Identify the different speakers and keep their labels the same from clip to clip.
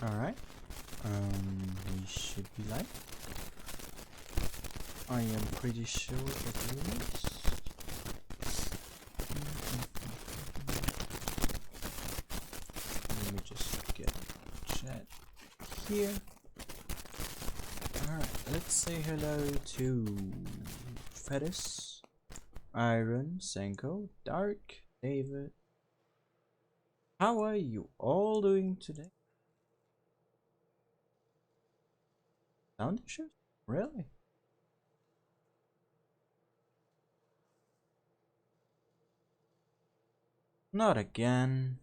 Speaker 1: Alright. We should be live. I am pretty sure at least. Let me just get chat here. Alright, let's say hello to Fedis, Iron, Senko, Dark, David. How are you all doing today? Sound issues? Really? Not again.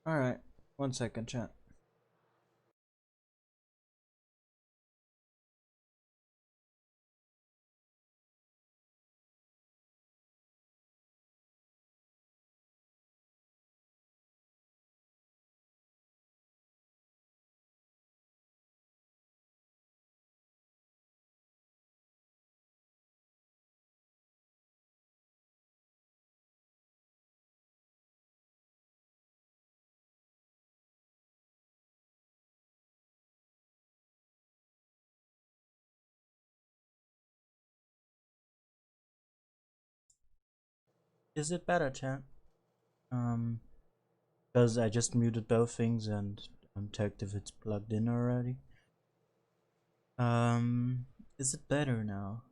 Speaker 1: Alright, 1 second, chat. Is it better, chat? Because I just muted both things and checked if it's plugged in already. Is it better now?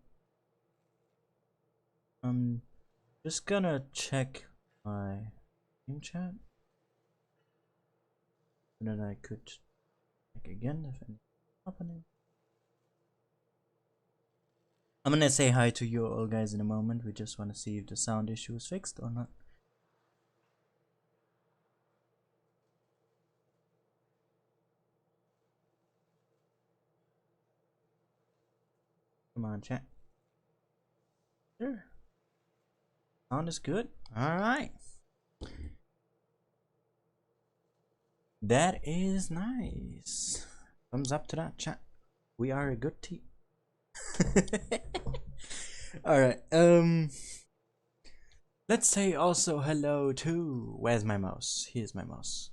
Speaker 1: I'm just gonna check my game chat. And then I could check again if anything's happening. I'm gonna say hi to you all guys in a moment. We just want to see if the sound issue is fixed or not. Come on, chat. Sure. Sound is good. Alright. That is nice. Thumbs up to that, chat. We are a good team. Alright, let's say also hello to, where's my mouse? Here's my mouse.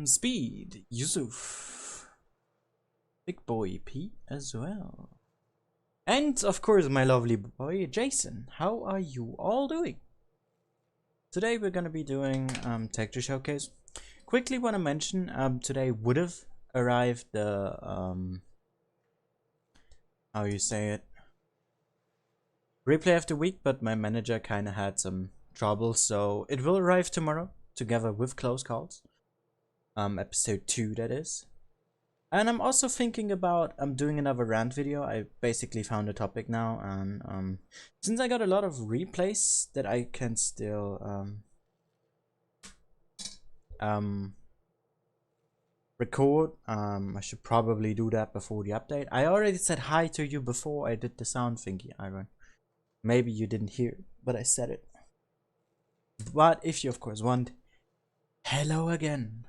Speaker 1: Speed, Yusuf, Big Boy P as well. And of course my lovely boy Jason. How are you all doing? Today we're gonna be doing Texture Showcase. Quickly wanna mention today would have arrived the how you say it, replay of the week, but my manager kinda had some trouble, so it will arrive tomorrow together with Close Calls. Episode 2 that is. And I'm also thinking about doing another rant video. I basically found a topic now, and since I got a lot of replays that I can still record, I should probably do that before the update. I already said hi to you before I did the sound thingy, Iron. Maybe you didn't hear it, but I said it. But if you of course want, hello again.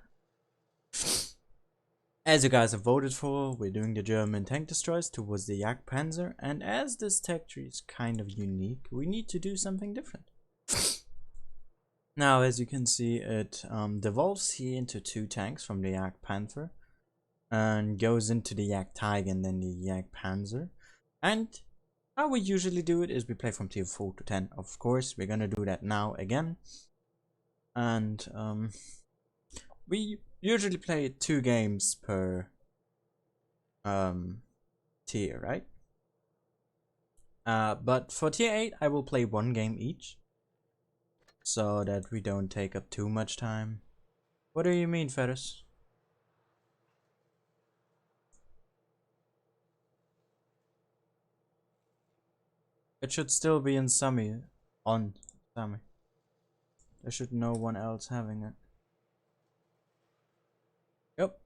Speaker 1: As you guys have voted for, we're doing the German tank destroyers towards the Yak Panther, and as this texture is kind of unique, we need to do something different. Now, as you can see, it devolves here into 2 tanks from the Yak Panther, and goes into the Yak Tiger and then the Yak Panther. And how we usually do it is we play from tier 4 to 10. Of course, we're gonna do that now again. And we usually play 2 games per tier, right? But for tier 8 I will play 1 game each, so that we don't take up too much time. What do you mean, Ferris? It should still be in Sami, on Sami. There should no one else having it. Yep,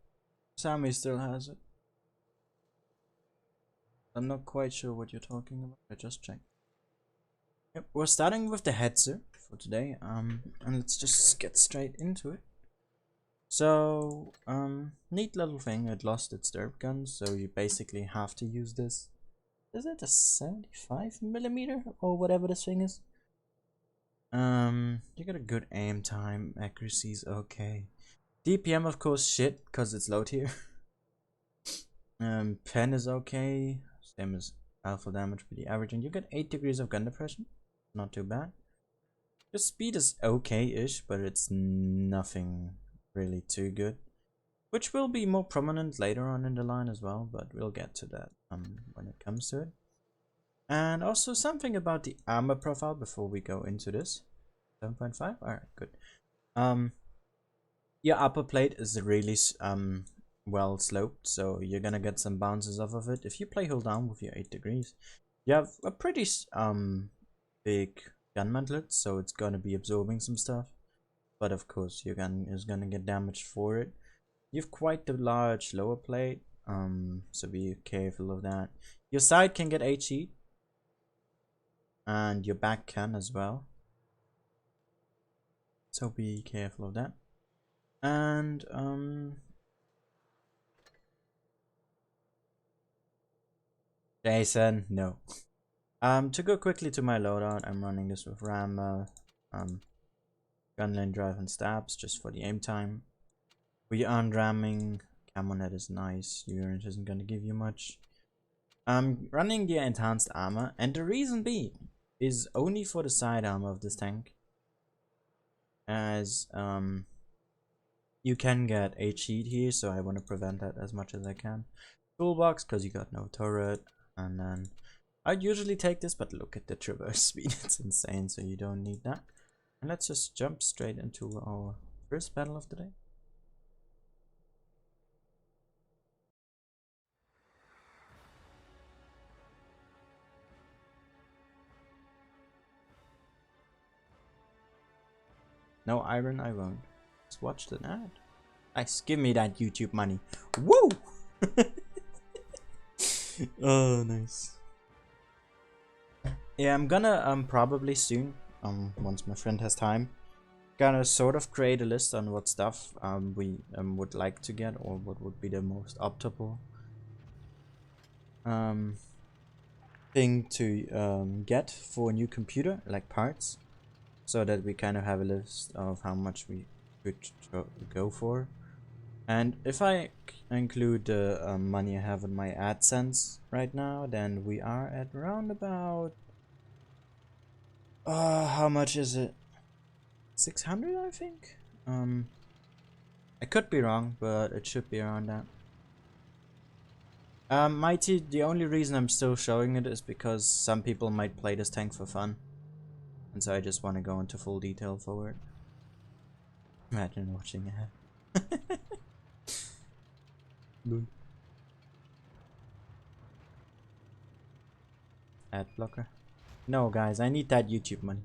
Speaker 1: Sami still has it. I'm not quite sure what you're talking about. I just checked. Yep, we're starting with the Hetzer for today. And let's just get straight into it. So, neat little thing. It lost its derp gun, so you basically have to use this. Is it a 75mm or whatever this thing is? You got a good aim time, accuracy's okay. DPM of course shit, cause it's low tier. Pen is okay, same as alpha damage, pretty average, and you get 8 degrees of gun depression, not too bad. The speed is okay-ish, but it's nothing really too good, which will be more prominent later on in the line as well, but we'll get to that when it comes to it. And also something about the armor profile before we go into this. 7.5. All right, good. Your upper plate is really well sloped, so you're gonna get some bounces off of it. If you play hold down with your 8 degrees, you have a pretty big gun mantlet, so it's gonna be absorbing some stuff. But of course, your gun is gonna get damaged for it. You've quite the large lower plate, so be careful of that. Your side can get HE, and your back can as well. So be careful of that. And Jason, no. To go quickly to my loadout, I'm running this with ram, gunline drive and stabs just for the aim time. We aren't ramming. Camonet is nice. Your unit isn't gonna give you much. I'm running the enhanced armor, and the reason being is only for the side armor of this tank, as you can get HE here, so I want to prevent that as much as I can. Toolbox, because you got no turret, and then I'd usually take this, but look at the traverse speed, it's insane, so you don't need that. And let's just jump straight into our first battle of the day. No iron, I won't. Just watch the ad. Nice, give me that YouTube money. Woo! Oh, nice. Yeah, I'm gonna probably soon, once my friend has time, gonna sort of create a list on what stuff we would like to get, or what would be the most optimal thing to get for a new computer, like parts, so that we kind of have a list of how much we could go for. And if I include the money I have in my AdSense right now, then we are at around about how much is it? 600, I think. I could be wrong, but it should be around that. Mighty, the only reason I'm still showing it is because some people might play this tank for fun, and so I just want to go into full detail for it. Imagine watching it. Ad blocker. No, guys, I need that YouTube money.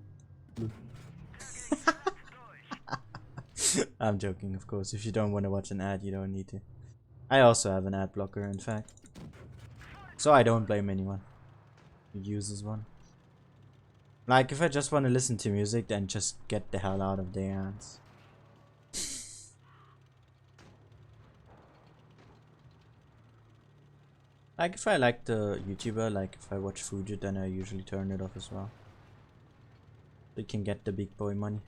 Speaker 1: I'm joking, of course. If you don't want to watch an ad, you don't need to. I also have an ad blocker, in fact. So I don't blame anyone who uses one. Like, if I just want to listen to music, then just get the hell out of the ads. Like, if I like the YouTuber, like if I watch Fuji, then I usually turn it off as well. So you can get the big boy money.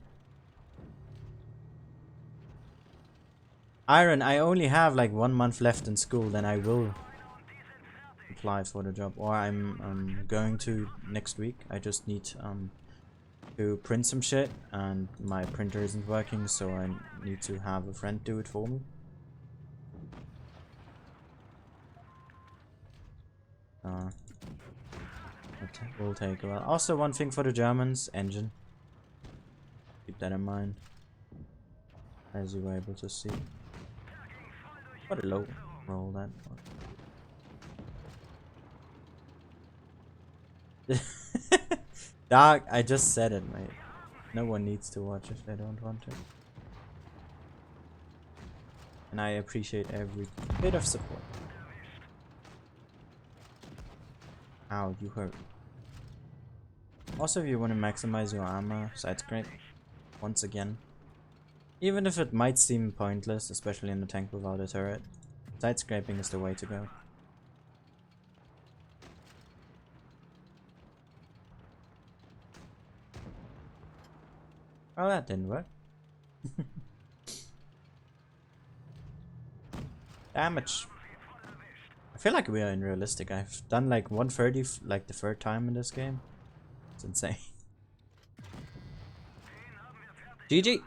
Speaker 1: Iron, I only have like 1 month left in school, then I will apply for the job, or I'm going to next week. I just need to print some shit, and my printer isn't working, so I need to have a friend do it for me. It will take a while. Also, one thing for the Germans, engine. Keep that in mind, as you were able to see. What a low roll that was. Dog, I just said it, mate. No one needs to watch if they don't want to. And I appreciate every bit of support. Ow, you hurt. Also, if you want to maximize your armor, side scrape, once again. Even if it might seem pointless, especially in a tank without a turret, side scraping is the way to go. Oh, that didn't work. Damage. I feel like we are unrealistic. I've done like 130 like the third time in this game. It's insane. GG.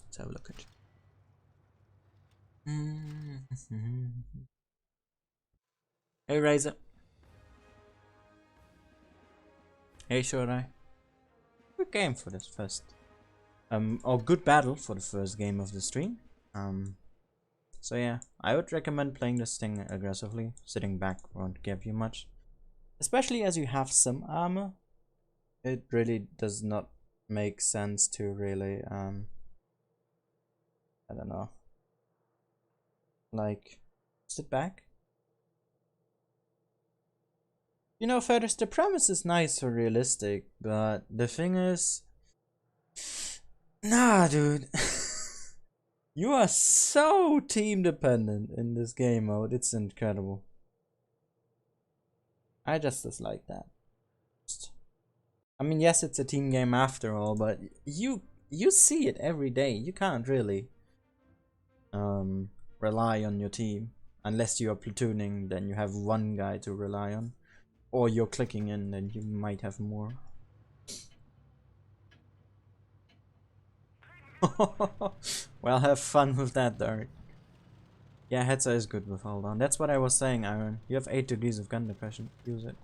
Speaker 1: Let's have a look at it. Hey Razor. Hey Shorai. Good game for this first. Or good battle for the first game of the stream. So yeah, I would recommend playing this thing aggressively. Sitting back won't give you much. Especially as you have some armor. It really does not make sense to really, I don't know. Like, sit back. You know, Feathers, the premise is nice or realistic, but the thing is... Nah, dude. You are so team dependent in this game mode. It's incredible. I just dislike that. I mean, yes, it's a team game after all, but you see it every day. You can't really rely on your team unless you are platooning. Then you have one guy to rely on, or you're clicking in. Then you might have more. Well, have fun with that, Dark. Yeah, Hetzer is good with hold on. That's what I was saying, Iron. You have 8 degrees of gun depression. Use it.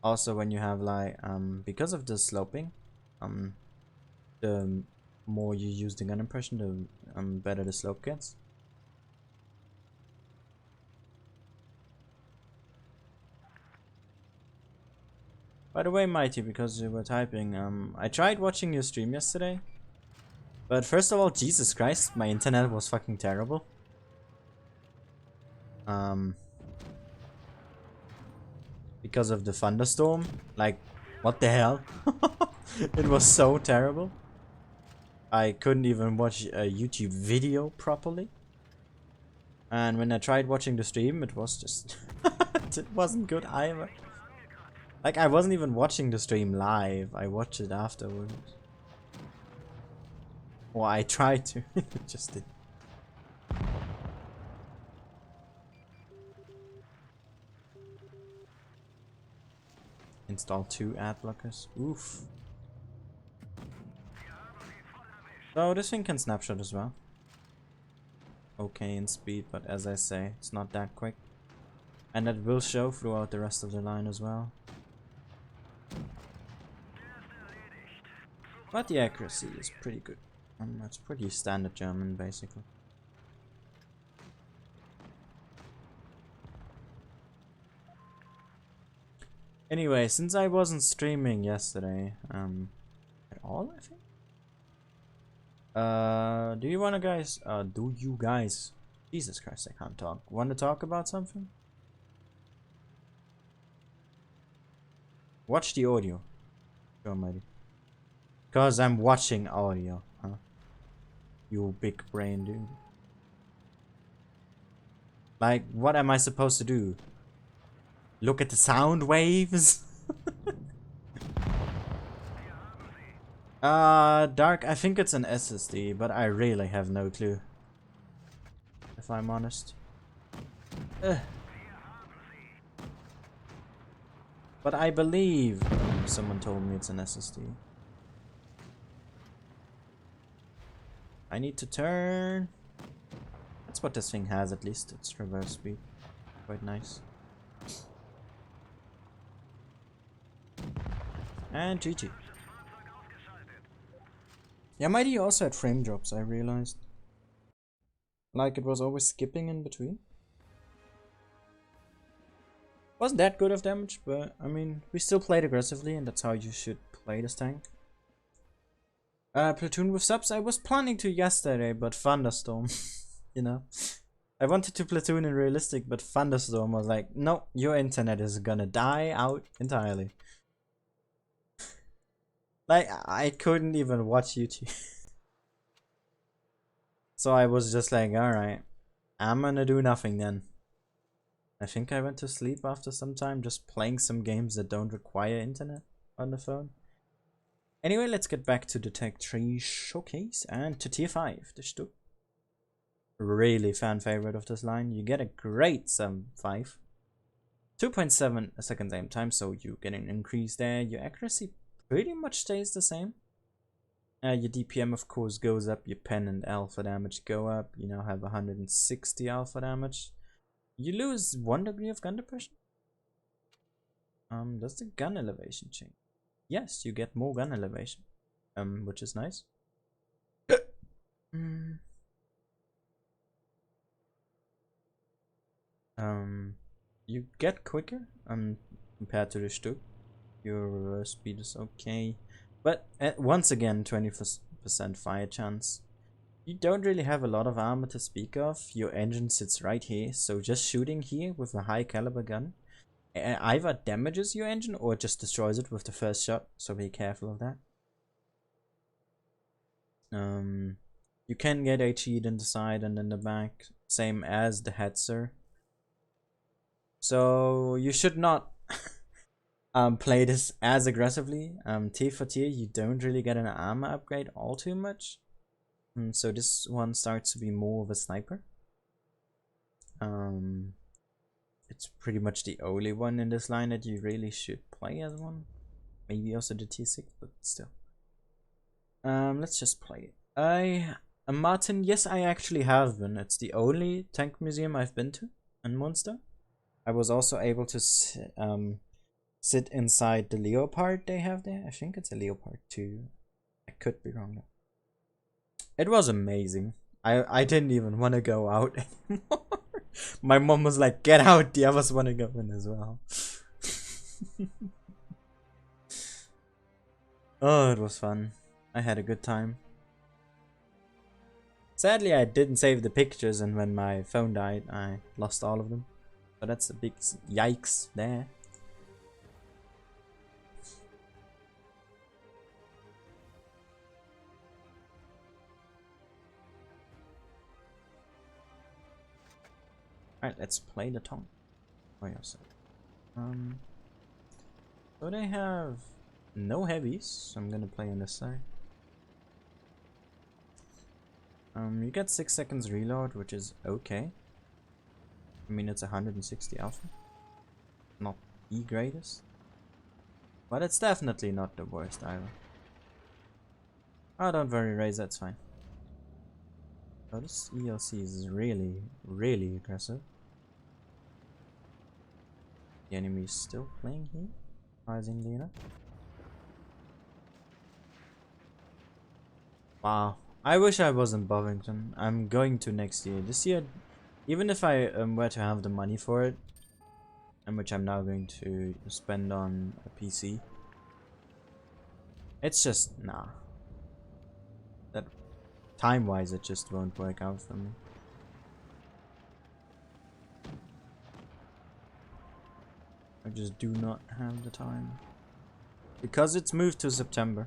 Speaker 1: Also, when you have like because of the sloping, the more you use the gun impression, the better the slope gets. By the way, Mighty, because you were typing, I tried watching your stream yesterday, but first of all, Jesus Christ, my internet was fucking terrible. Because of the thunderstorm, like, what the hell? It was so terrible. I couldn't even watch a YouTube video properly. And when I tried watching the stream, it was just... it wasn't good either. Like, I wasn't even watching the stream live. I watched it afterwards. Or I tried to. It just did. Install 2 ad blockers. Oof. So this thing can snapshot as well. Okay in speed, but as I say, it's not that quick. And that will show throughout the rest of the line as well. But the accuracy is pretty good. It's pretty standard German, basically. Anyway, since I wasn't streaming yesterday, at all, I think. Do you guys, Jesus Christ, I can't talk. Want to talk about something? Watch the audio. Go, Mighty. Cause I'm watching audio, huh? You big brain dude. Like, what am I supposed to do? Look at the sound waves? Dark, I think it's an SSD, but I really have no clue. If I'm honest. But I believe someone told me it's an SSD. I need to turn. That's what this thing has, at least. It's reverse speed. Quite nice. And GG. Yeah, Mighty also had frame drops, I realized. Like, it was always skipping in between. Wasn't that good of damage, but I mean, we still played aggressively, and that's how you should play this tank. Platoon with subs, I was planning to yesterday, but Thunderstorm, you know. I wanted to platoon in realistic, but Thunderstorm was like, no, your internet is gonna die out entirely. Like, I couldn't even watch YouTube. So I was just like, alright, I'm gonna do nothing then. I think I went to sleep after some time, just playing some games that don't require internet on the phone. Anyway, let's get back to the Tech 3 showcase and to tier 5. The Stuck. Really fan favorite of this line. You get a great 7.5. 2.7 seconds aim time, so you get an increase there. Your accuracy pretty much stays the same. Your DPM of course goes up, your pen and alpha damage go up. You now have 160 alpha damage. You lose 1 degree of gun depression. Does the gun elevation change? Yes, you get more gun elevation, which is nice. You get quicker compared to the Stuck. Your reverse speed is okay, but once again 20% fire chance. You don't really have a lot of armor to speak of. Your engine sits right here, so just shooting here with a high caliber gun either damages your engine or just destroys it with the first shot, so be careful of that. You can get HE'd in the side and in the back, same as the Hetzer. So you should not play this as aggressively. Tier for tier, you don't really get an armor upgrade all too much. So this one starts to be more of a sniper. It's pretty much the only one in this line that you really should play as one. Maybe also the tier 6, but still. Let's just play it. Martin, yes, I actually have been. It's the only tank museum I've been to in Munster. I was also able to sit inside the Leopard they have there. I think it's a Leopard 2. I could be wrong though. It was amazing. I didn't even want to go out anymore. My mom was like, get out, the others want to go in as well. Oh, it was fun. I had a good time. Sadly, I didn't save the pictures, and when my phone died, I lost all of them. So that's a big yikes there. Alright, let's play the tongue. Oh, yes. So they have no heavies, so I'm gonna play on this side. You get 6 seconds reload, which is okay. I mean, it's 160 alpha. Not the greatest. But it's definitely not the worst either. Oh, don't worry, Raze, that's fine. Oh, this ELC is really, really aggressive. The enemy is still playing here, surprisingly enough. Wow, I wish I was in Bovington. I'm going to next year. This year, even if I were to have the money for it, and which I'm now going to spend on a PC, it's just, nah. That time-wise, it just won't work out for me. I just do not have the time. Because it's moved to September.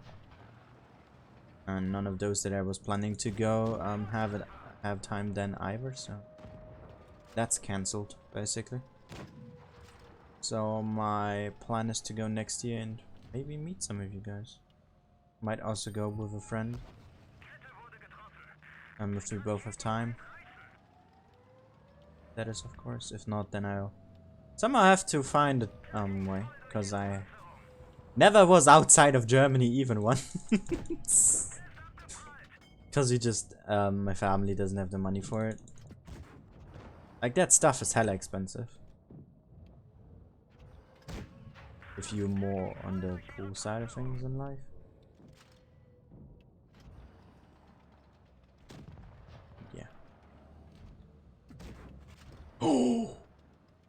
Speaker 1: And none of those that I was planning to go have time then either, so that's cancelled basically. So my plan is to go next year and maybe meet some of you guys. Might also go with a friend. If we both have time. That is, of course. If not, then I'll somehow have to find a way, because I never was outside of Germany even once. Because you just my family doesn't have the money for it. Like, that stuff is hella expensive. If you're more on the pool side of things in life. Yeah. Oh!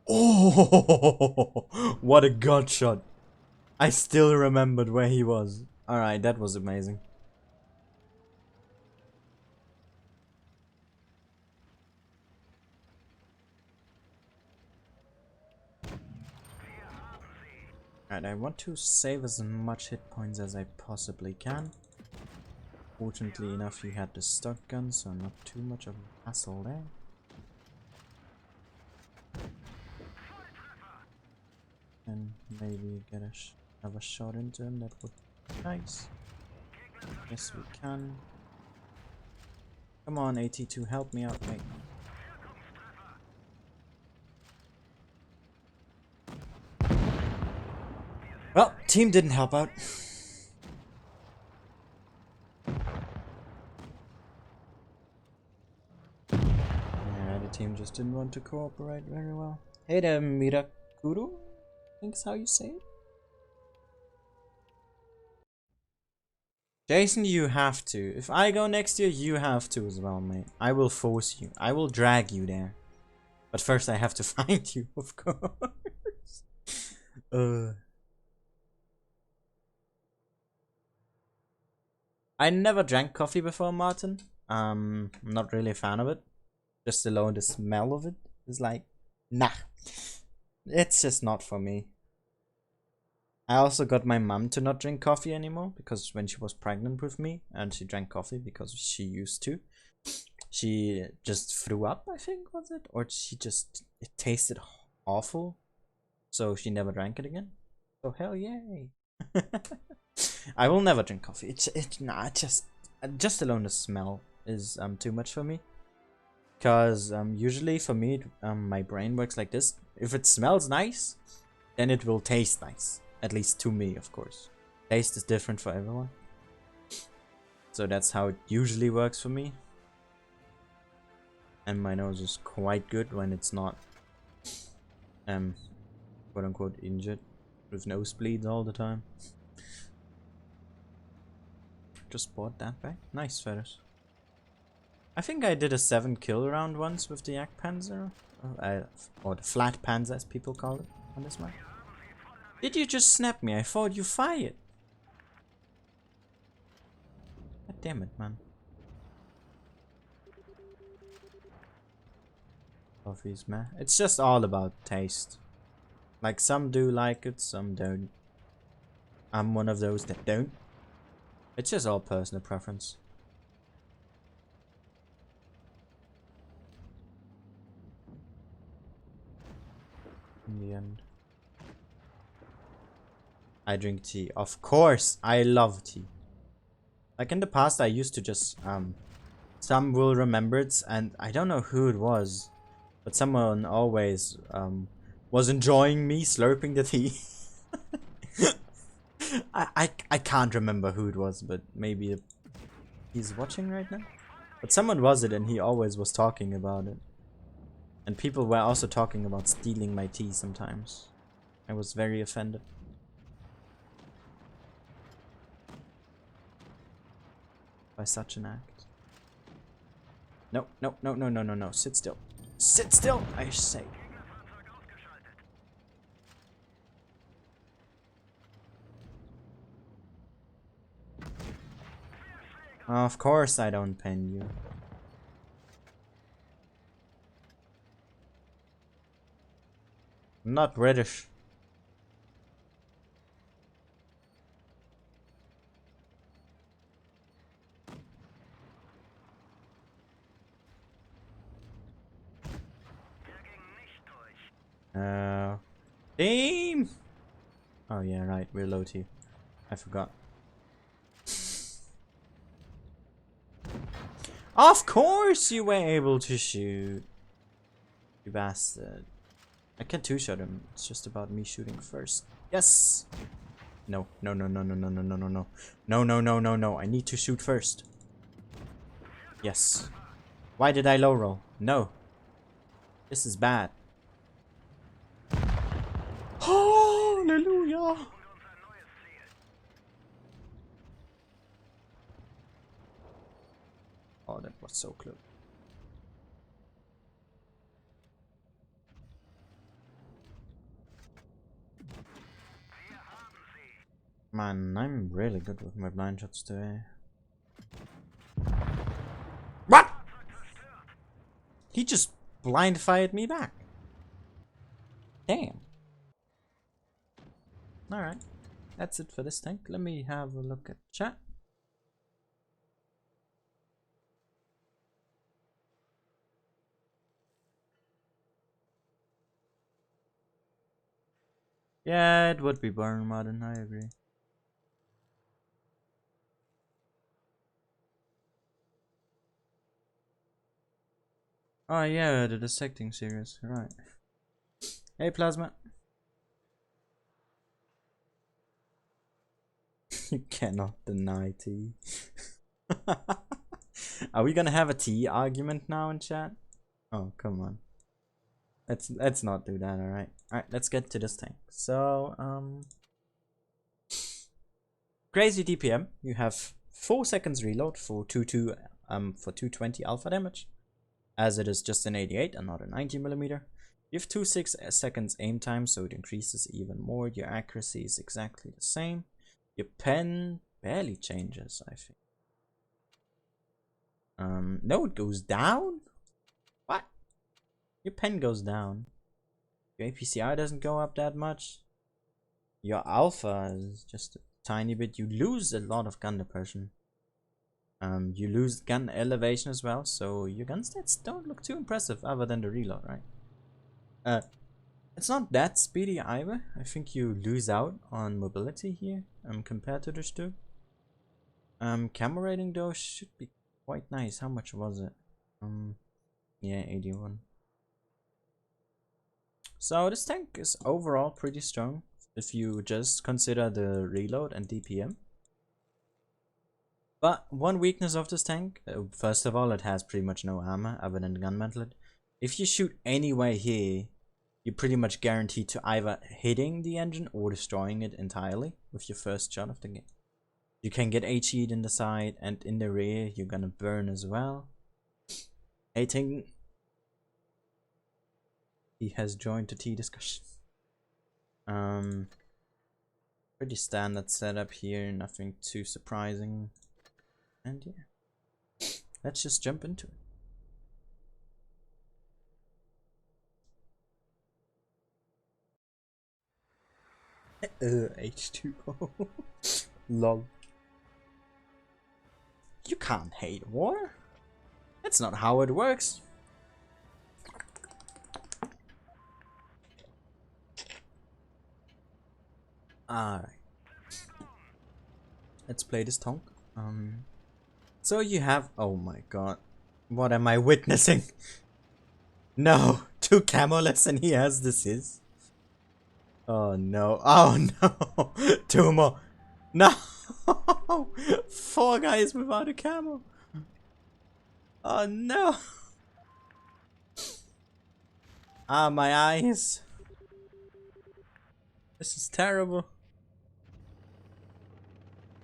Speaker 1: Oh! What a gut shot. I still remembered where he was. Alright, that was amazing. Alright, I want to save as much hit points as I possibly can. Fortunately enough, he had the stock gun, so not too much of a hassle there. And maybe get another shot into him, that would be nice. Yes, we can. Come on, AT2, help me out, mate. Well, team didn't help out. Yeah, the team just didn't want to cooperate very well. Hey there, Mirakuru? I think is how you say it. Jason, you have to. If I go next year, you have to as well, mate. I will force you. I will drag you there. But first I have to find you, of course. I never drank coffee before, Martin. I'm not really a fan of it. Just alone the smell of it is like, nah. It's just not for me. I also got my mom to not drink coffee anymore because when she was pregnant with me and she drank coffee because she used to, she just threw up, I think, was it? Or it tasted awful. So she never drank it again. So hell yay. I will never drink coffee. Just alone the smell is too much for me. Cause usually for me my brain works like this. If it smells nice, then it will taste nice. At least to me, of course. Taste is different for everyone. So that's how it usually works for me. And my nose is quite good when it's not quote unquote injured with nosebleeds all the time. Just bought that back. Nice feathers. I think I did a 7-kill round once with the Yak Panther. Or the Flat Panther as people call it on this map. Did you just snap me? I thought you fired. God damn it, man. Coffee's meh. It's just all about taste. Like, some do like it, some don't. I'm one of those that don't. It's just all personal preference. In the end. I drink tea. Of course, I love tea. Like in the past, I used to just, some will remember it, and I don't know who it was, but someone always, was enjoying me slurping the tea. I can't remember who it was, but maybe he's watching right now. But someone was it, and he always was talking about it. And people were also talking about stealing my tea sometimes. I was very offended by such an act. No, no, no, no, no, no, no. Sit still. Sit still, I say. Of course I don't pen you. I'm not British. Team! Oh yeah, right, we're low T. I forgot. Of course you were able to shoot! You bastard. I can two-shot him. It's just about me shooting first. Yes! No, no, no, no, no, no, no, no, no, no. No, no, no, no, no. I need to shoot first. Yes. Why did I low roll? No. This is bad. Hallelujah! Oh, that was so close. Man, I'm really good with my blind shots today. What? He just blind fired me back. Damn. Alright. That's it for this tank. Let me have a look at chat. Yeah, it would be boring, Modern. I agree. Oh yeah, the dissecting series, right. Hey Plasma. You cannot deny tea. Are we gonna have a tea argument now in chat? Oh, come on. Let's not do that, alright? Alright, let's get to this tank. So, crazy DPM. You have 4 seconds reload for 220 alpha damage, as it is just an 88 and not a 90mm. You have 6 seconds aim time, so it increases even more. Your accuracy is exactly the same. Your pen barely changes, I think. No, it goes down? What? Your pen goes down. Your APCR doesn't go up that much. Your alpha is just a tiny bit. You lose a lot of gun depression. You lose gun elevation as well, so your gun stats don't look too impressive other than the reload, right? It's not that speedy either. I think you lose out on mobility here, compared to this two. Camo rating though should be quite nice. How much was it? Yeah, 81. So this tank is overall pretty strong if you just consider the reload and DPM. But one weakness of this tank, first of all, it has pretty much no armor other than the gun mantlet. If you shoot anywhere here, you're pretty much guaranteed to either hitting the engine or destroying it entirely with your first shot of the game. You can get HE'd in the side, and in the rear you're gonna burn as well. Hating. He has joined the tea discussion. Pretty standard setup here, nothing too surprising. And yeah, let's just jump into it. H2O. Lol. You can't hate war. That's not how it works. Alright. Let's play this tonk. So you have, oh my god, what am I witnessing? No, 2 camoless and he has this. Oh no, oh no, 2 more. No, 4 guys without a camo. Oh no. Ah, my eyes. This is terrible.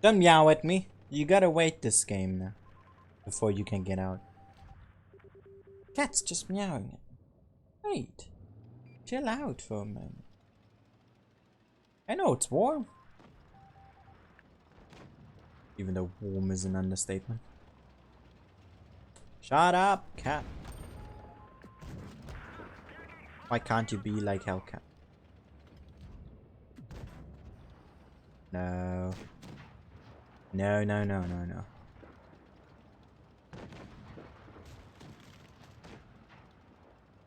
Speaker 1: Don't meow at me. You gotta wait this game now before you can get out. Cat's just meowing. Wait. Chill out for a moment. I know it's warm. Even though warm is an understatement. Shut up, cat. Why can't you be like Hellcat? No. No, no, no, no, no.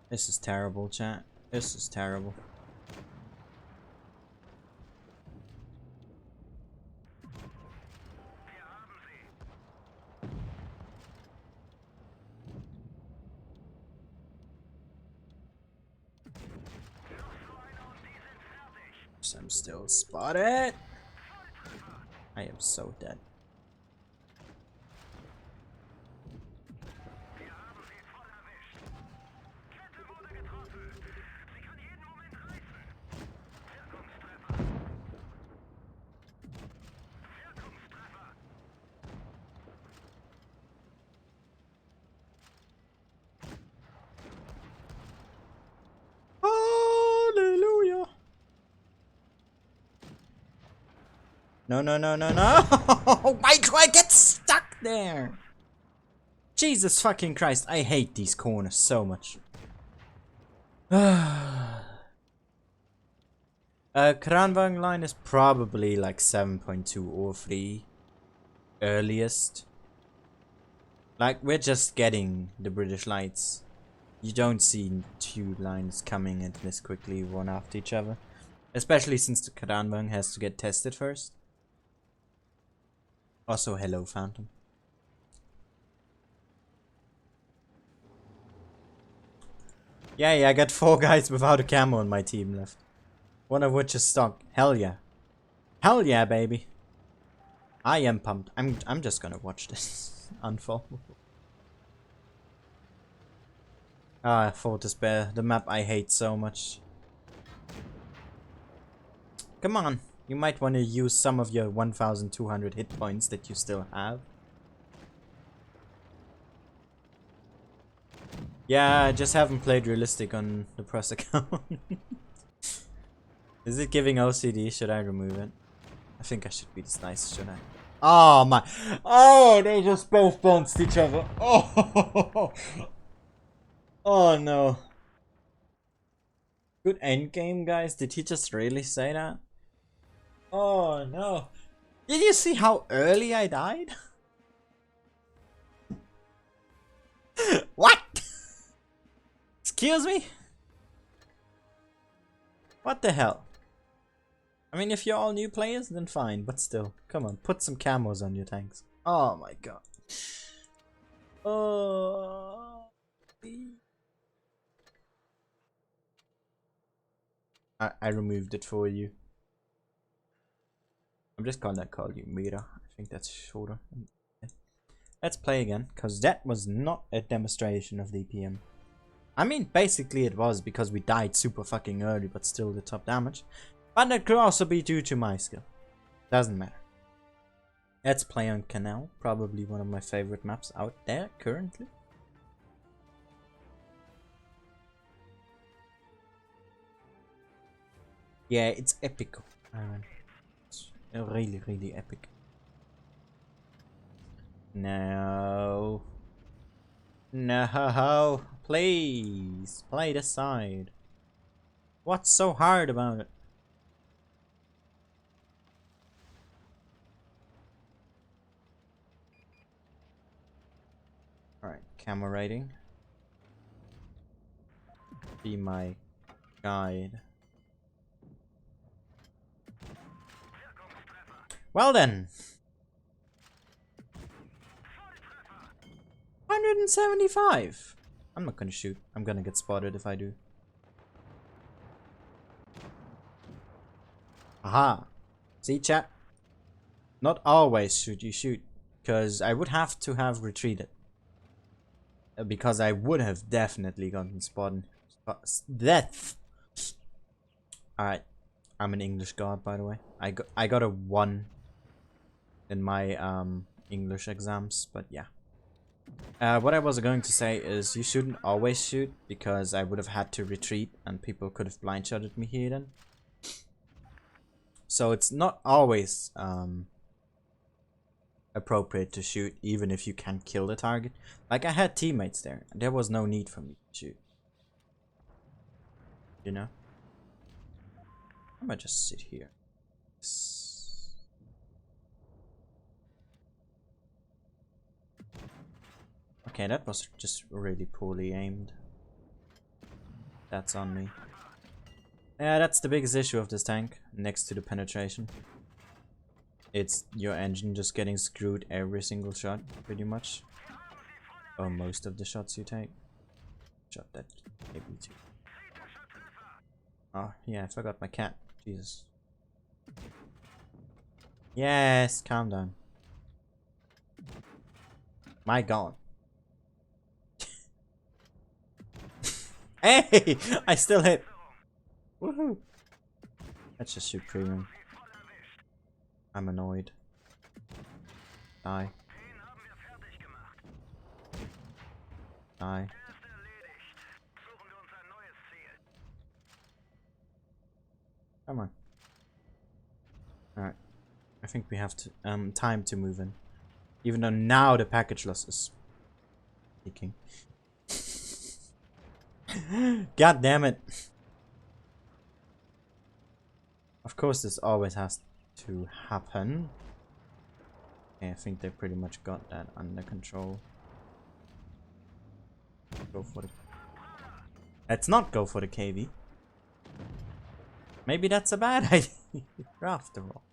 Speaker 1: This is terrible, chat. This is terrible. I'm still spotted. I am so dead. Hallelujah. No, no, no, no, no. Why do I get stuck there? Jesus fucking Christ. I hate these corners so much. Kranvang line is probably like 7.2 or 3 earliest. Like, we're just getting the British lights. You don't see 2 lines coming in this quickly, one after each other. Especially since the Kranvang has to get tested first. Also, hello, Phantom. Yeah, I got 4 guys without a camo on my team left. One of which is stock. Hell yeah. Hell yeah, baby. I am pumped. I'm just gonna watch this unfold. Ah, Full Despair. The map I hate so much. Come on. You might want to use some of your 1,200 hit points that you still have. Yeah, I just haven't played realistic on the press account. Is it giving OCD? Should I remove it? I think I should be this nice, should I? Oh my. Oh, they just both bounced each other. Oh. Oh no. Good endgame, guys. Did he just really say that? Oh no. Did you see how early I died? What? Excuse me? What the hell? I mean, if you're all new players, then fine, but still. Come on, put some camos on your tanks. Oh my god. Oh. I removed it for you. I'm just gonna call you Mira. I think that's shorter. Let's play again, because that was not a demonstration of DPM. I mean, basically it was, because we died super fucking early, but still the top damage. But that could also be due to my skill. Doesn't matter. Let's play on Canal, probably one of my favorite maps out there currently. Yeah, it's epic. It's really, really epic. No. No. Please. Play the side. What's so hard about it? Alright, camera rating. Be my guide. Well then. 175. I'm not gonna shoot. I'm gonna get spotted if I do. Aha. See, chat? Not always should you shoot, because I would have to have retreated. Because I would have definitely gotten spotted. Death. Alright. I'm an English god, by the way. I got a 1 in my English exams, but yeah. What I was going to say is you shouldn't always shoot, because I would have had to retreat and people could have blindshotted me here then. So it's not always appropriate to shoot, even if you can kill the target. Like, I had teammates there, and there was no need for me to shoot. You know? I might just sit here. Okay, that was just really poorly aimed. That's on me. Yeah, that's the biggest issue of this tank, next to the penetration. It's your engine just getting screwed every single shot, pretty much. Or most of the shots you take. Shot that maybe too. Oh, yeah, I forgot my cat. Jesus. Yes, calm down. My god. Hey! I still hit! Woohoo! Let's just shoot premium. I'm annoyed. Die. Die. Come on. Alright. I think we have to time to move in. Even though now the package loss is peaking. God damn it. Of course this always has to happen. Okay, I think they pretty much got that under control. Go for the... Let's not go for the KV. Maybe that's a bad idea after all.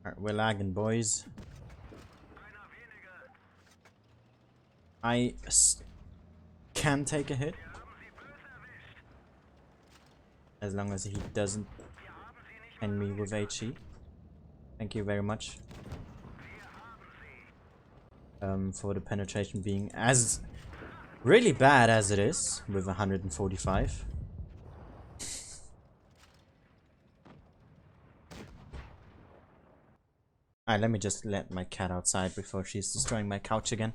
Speaker 1: Alright, we're lagging, boys. I can take a hit. As long as he doesn't end me with HE. Thank you very much. For the penetration being as really bad as it is with 145. Alright, let me just let my cat outside before she's destroying my couch again.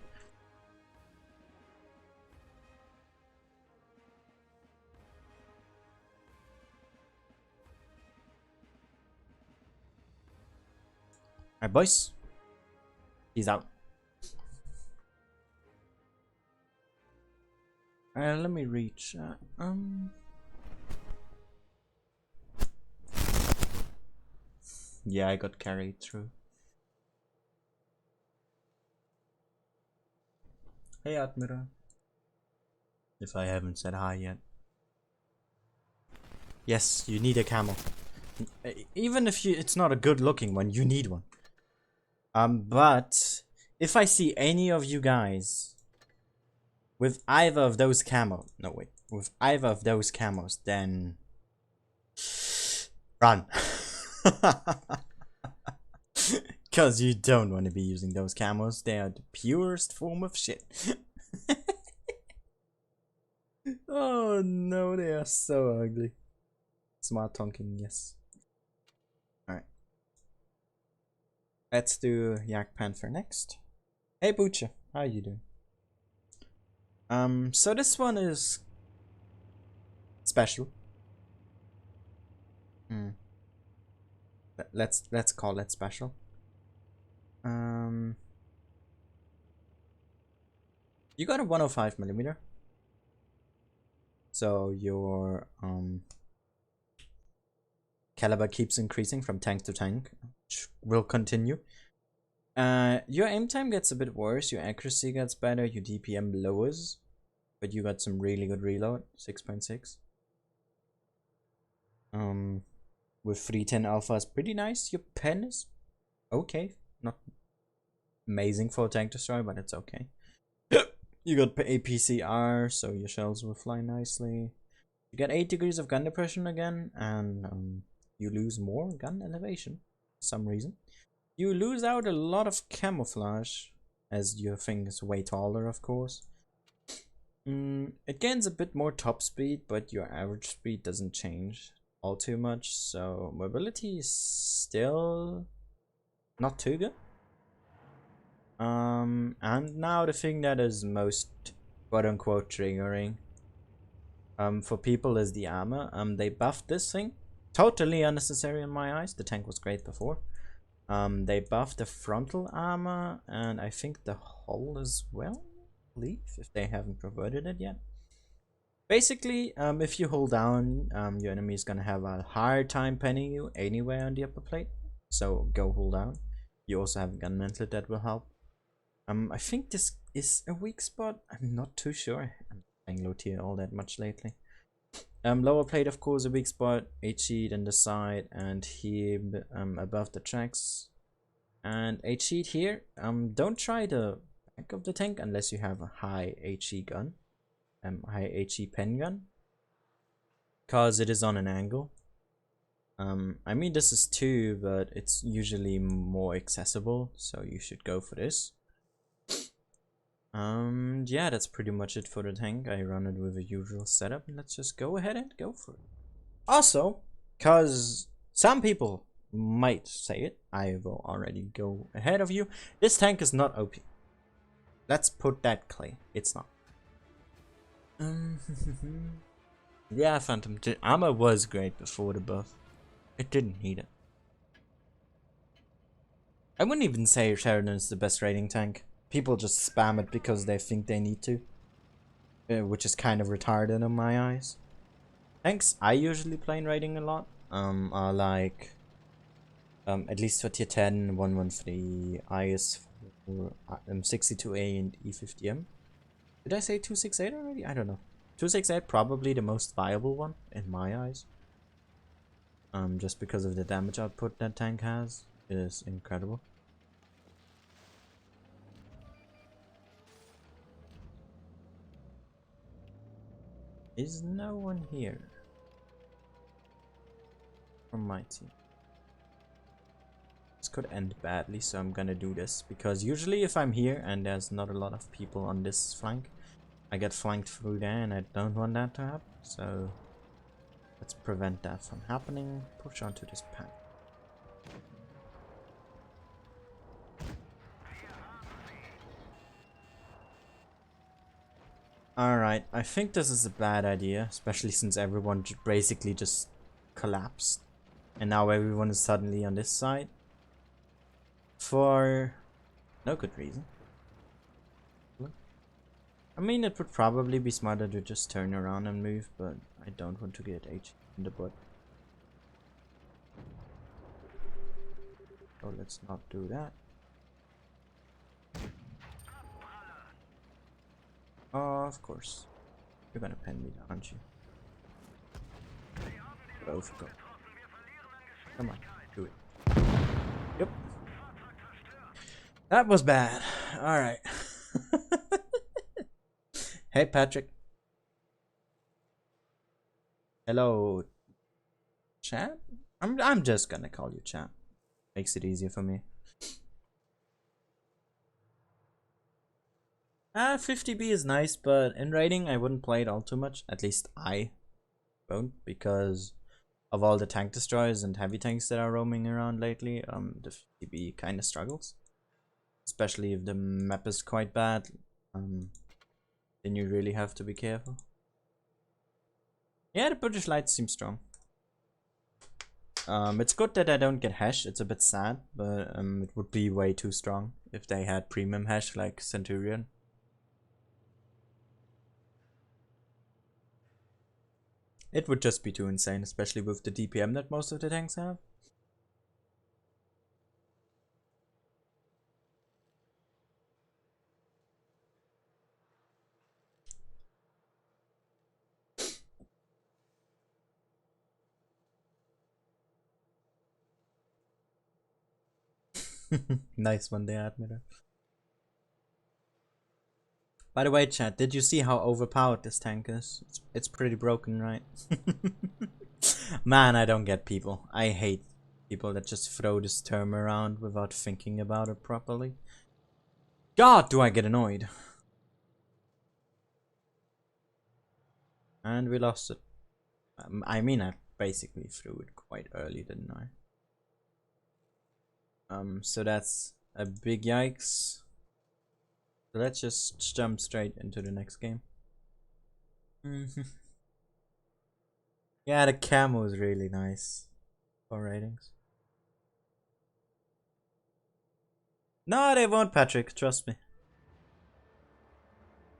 Speaker 1: Alright, boys. He's out. Let me reach. Yeah, I got carried through. Hey, Admiral. If I haven't said hi yet. Yes, you need a camel. Even if it's not a good looking one, you need one. But if I see any of you guys with either of those with either of those camos, then run. Because you don't want to be using those camos. They are the purest form of shit. Oh no, they are so ugly. Smart tonking, yes. Alright. Let's do Yak Panther next. Hey Butcher, how are you doing? So this one is special. Let's call it special. You got a 105mm. So your caliber keeps increasing from tank to tank, which will continue. Your aim time gets a bit worse, your accuracy gets better, your DPM lowers, but you got some really good reload, 6.6. With 310 alpha is pretty nice. Your pen is okay, not amazing for a tank destroy, but it's okay. You got APCR, so your shells will fly nicely. You get 8 degrees of gun depression again, and you lose more gun elevation for some reason. You lose out a lot of camouflage, as your thing is way taller, of course. It gains a bit more top speed, but your average speed doesn't change all too much, so mobility is still not too good. And now the thing that is most quote-unquote triggering for people is the armor. They buffed this thing. Totally unnecessary in my eyes. The tank was great before. They buffed the frontal armor and I think the hull as well, I believe, if they haven't reverted it yet. Basically, if you hold down, your enemy is gonna have a hard time penning you anywhere on the upper plate. So go hold down. You also have gun mantlet that will help. I think this is a weak spot. I'm not too sure. I'm playing low tier all that much lately. Lower plate, of course, a weak spot. H-sheet on the side and here above the tracks. And H-sheet here. Don't try the back of the tank unless you have a high H-E gun. High H-E pen gun. Cause it is on an angle. I mean this is 2, but it's usually more accessible, so you should go for this. Yeah, that's pretty much it for the tank. I run it with a usual setup, and let's just go ahead and go for it. Also, cause some people might say it, I will already go ahead of you. This tank is not OP. Let's put that clear. It's not. Yeah, Phantom armor was great before the buff. It didn't need it. I wouldn't even say Sheridan is the best raiding tank. People just spam it because they think they need to. Which is kind of retarded in my eyes. Tanks I usually play in raiding a lot are like at least for tier 10, 113, IS4, 62A and E50M. Did I say 268 already? I don't know. 268 probably the most viable one in my eyes. Just because of the damage output that tank has. is incredible. Is no one here from my team? This could end badly, so I'm gonna do this because usually if I'm here and there's not a lot of people on this flank, I get flanked through there and I don't want that to happen. So let's prevent that from happening. Push onto this path. Alright, I think this is a bad idea, especially since everyone basically just collapsed. And now everyone is suddenly on this side. For no good reason. I mean, it would probably be smarter to just turn around and move, but I don't want to get H in the butt. So let's not do that. Of course. You're gonna pen me down, aren't you? Both go. Come on, do it. Yep. That was bad. Alright. Hey Patrick. Hello. Chat? I'm just gonna call you chat. Makes it easier for me. 50B is nice, but in raiding I wouldn't play it all too much. At least I won't, because of all the tank destroyers and heavy tanks that are roaming around lately. The 50B kind of struggles, especially if the map is quite bad. Then you really have to be careful. Yeah, the British lights seem strong. It's good that I don't get hash. It's a bit sad, but it would be way too strong if they had premium hash like Centurion. It would just be too insane, especially with the DPM that most of the tanks have. Nice one there, Admiral. By the way, chat, did you see how overpowered this tank is? It's pretty broken, right? Man, I don't get people. I hate people that just throw this term around without thinking about it properly. God, do I get annoyed. And we lost it. I mean, I basically threw it quite early, didn't I? So that's a big yikes. So let's just jump straight into the next game. Yeah, the camo is really nice for ratings. No, they won't, Patrick. Trust me.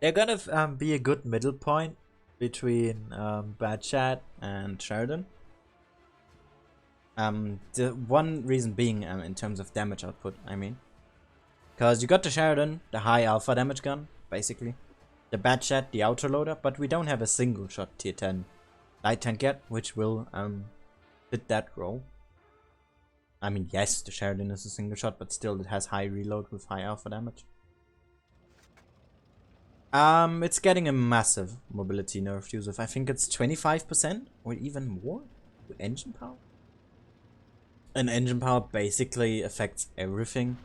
Speaker 1: They're gonna be a good middle point between Bad Chat and Sheridan. The one reason being in terms of damage output, I mean. Because you got the Sheridan, the high alpha damage gun, basically. The Bad Chat, the outer loader, but we don't have a single shot tier 10 light tank yet, which will fit that role. I mean, yes, the Sheridan is a single shot, but still it has high reload with high alpha damage. It's getting a massive mobility nerf use of, I think it's 25% or even more to engine power. And engine power basically affects everything.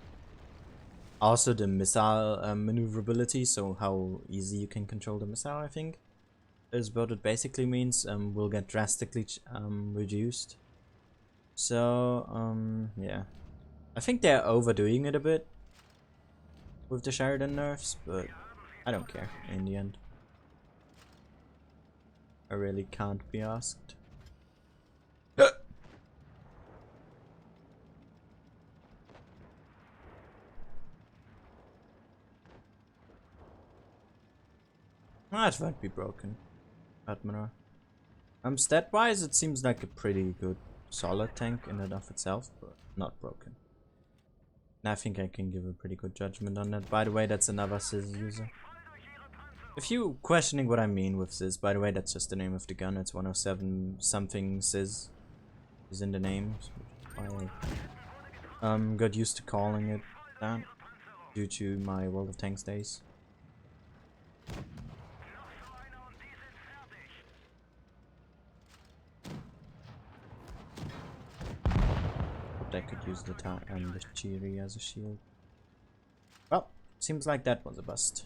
Speaker 1: Also the missile maneuverability, so how easy you can control the missile, I think, is what it basically means, will get drastically reduced. So, yeah. I think they're overdoing it a bit with the Sheridan nerfs, but I don't care in the end. I really can't be asked. That won't be broken, Admiral. Stat wise, it seems like a pretty good solid tank in and of itself, but not broken. And I think I can give a pretty good judgment on that. By the way, that's another Cis user. If you questioning what I mean with Cis, by the way, that's just the name of the gun. It's 107 something Cis is in the name. Got used to calling it that due to my World of Tanks days. But I could use the Chiri as a shield. Well, seems like that was a bust.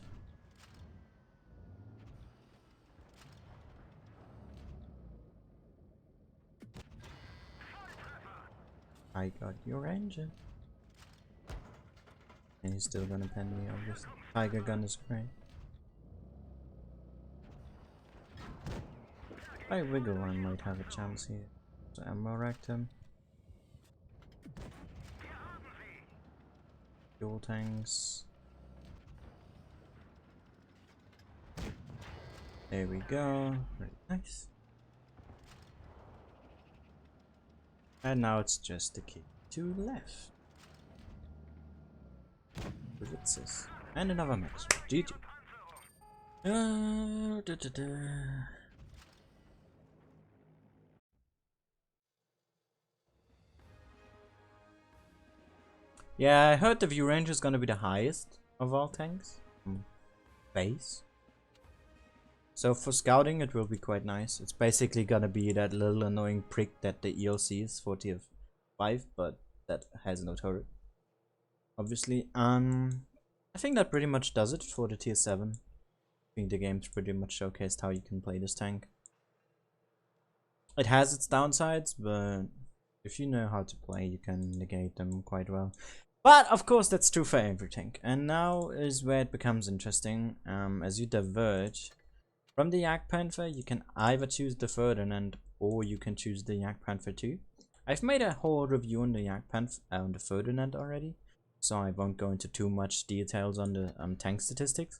Speaker 1: I got your engine. And he's still gonna pen me, obviously. Tiger gun is great. If I wiggle, I might have a chance here. So ammo racked him. Fuel tanks. There we go. Very nice. And now it's just the key to the left. Blitzes. And another max. GG. Yeah, I heard the view range is gonna be the highest of all tanks. Base. So for scouting it will be quite nice. It's basically gonna be that little annoying prick that the ELC is for tier 5, but that has no turret. Obviously. I think that pretty much does it for the tier 7. I think the game's pretty much showcased how you can play this tank. It has its downsides, but if you know how to play, you can negate them quite well. But of course that's true for every tank. And now is where it becomes interesting. As you diverge from the Yak Panther, you can either choose the Ferdinand or you can choose the Yak Panther 2. I've made a whole review on the Yak Panther on the Ferdinand already, so I won't go into too much details on the tank statistics.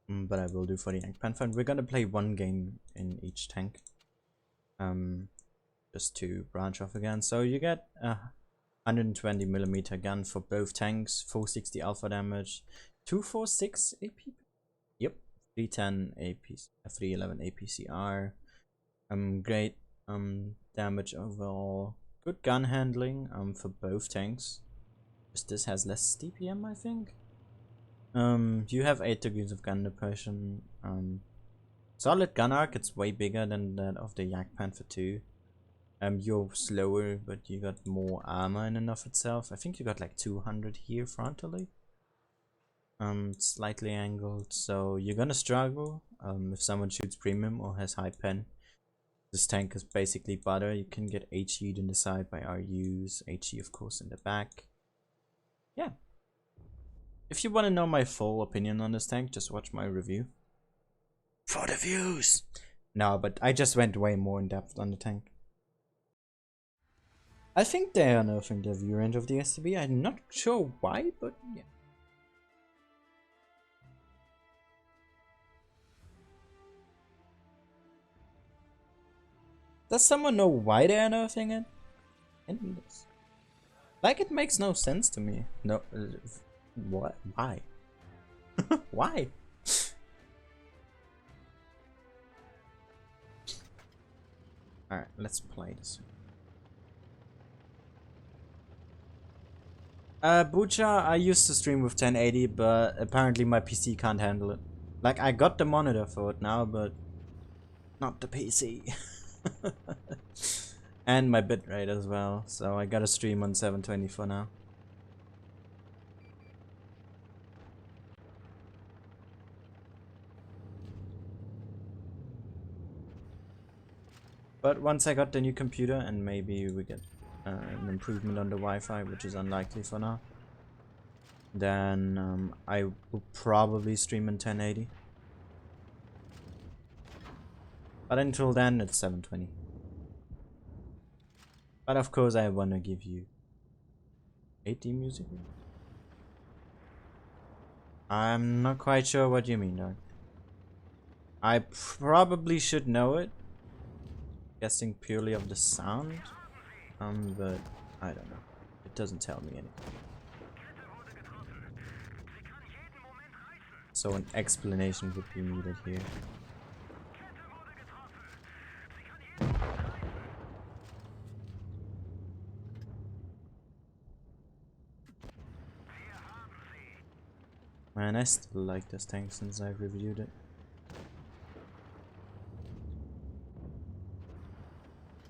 Speaker 1: But I will do for the Yak Panther. And we're gonna play one game in each tank. Just to branch off again. So you get a 120mm gun for both tanks, 460 alpha damage, 246 AP. Yep, 310 AP, 311 APCR. Great damage overall. Good gun handling for both tanks. Just this has less DPM, I think. You have 8 degrees of gun depression. Solid gun arc, it's way bigger than that of the Yak Panther 2. You're slower, but you got more armor in and of itself. I think you got like 200 here frontally. Slightly angled, so you're gonna struggle if someone shoots premium or has high pen. This tank is basically butter. You can get HE'd in the side by RUs, HE of course in the back. Yeah. If you want to know my full opinion on this tank, just watch my review. For the views! No, but I just went way more in depth on the tank. I think they are nerfing the view range of the STB. I'm not sure why, but yeah. Does someone know why they are nerfing it? Like, it makes no sense to me. No, what? Why? Why? Alright, let's play this. Bucha, I used to stream with 1080, but apparently my PC can't handle it. Like, I got the monitor for it now, but not the PC. And my bitrate as well, so I gotta stream on 720 for now. But once I got the new computer and maybe we get an improvement on the Wi-Fi, which is unlikely for now, then I will probably stream in 1080. But until then, it's 720. But of course, I wanna give you 80 music. I'm not quite sure what you mean, dog. I probably should know it, guessing purely of the sound. But I don't know. It doesn't tell me anything. So an explanation would be needed here. Man, I still like this tank since I've reviewed it.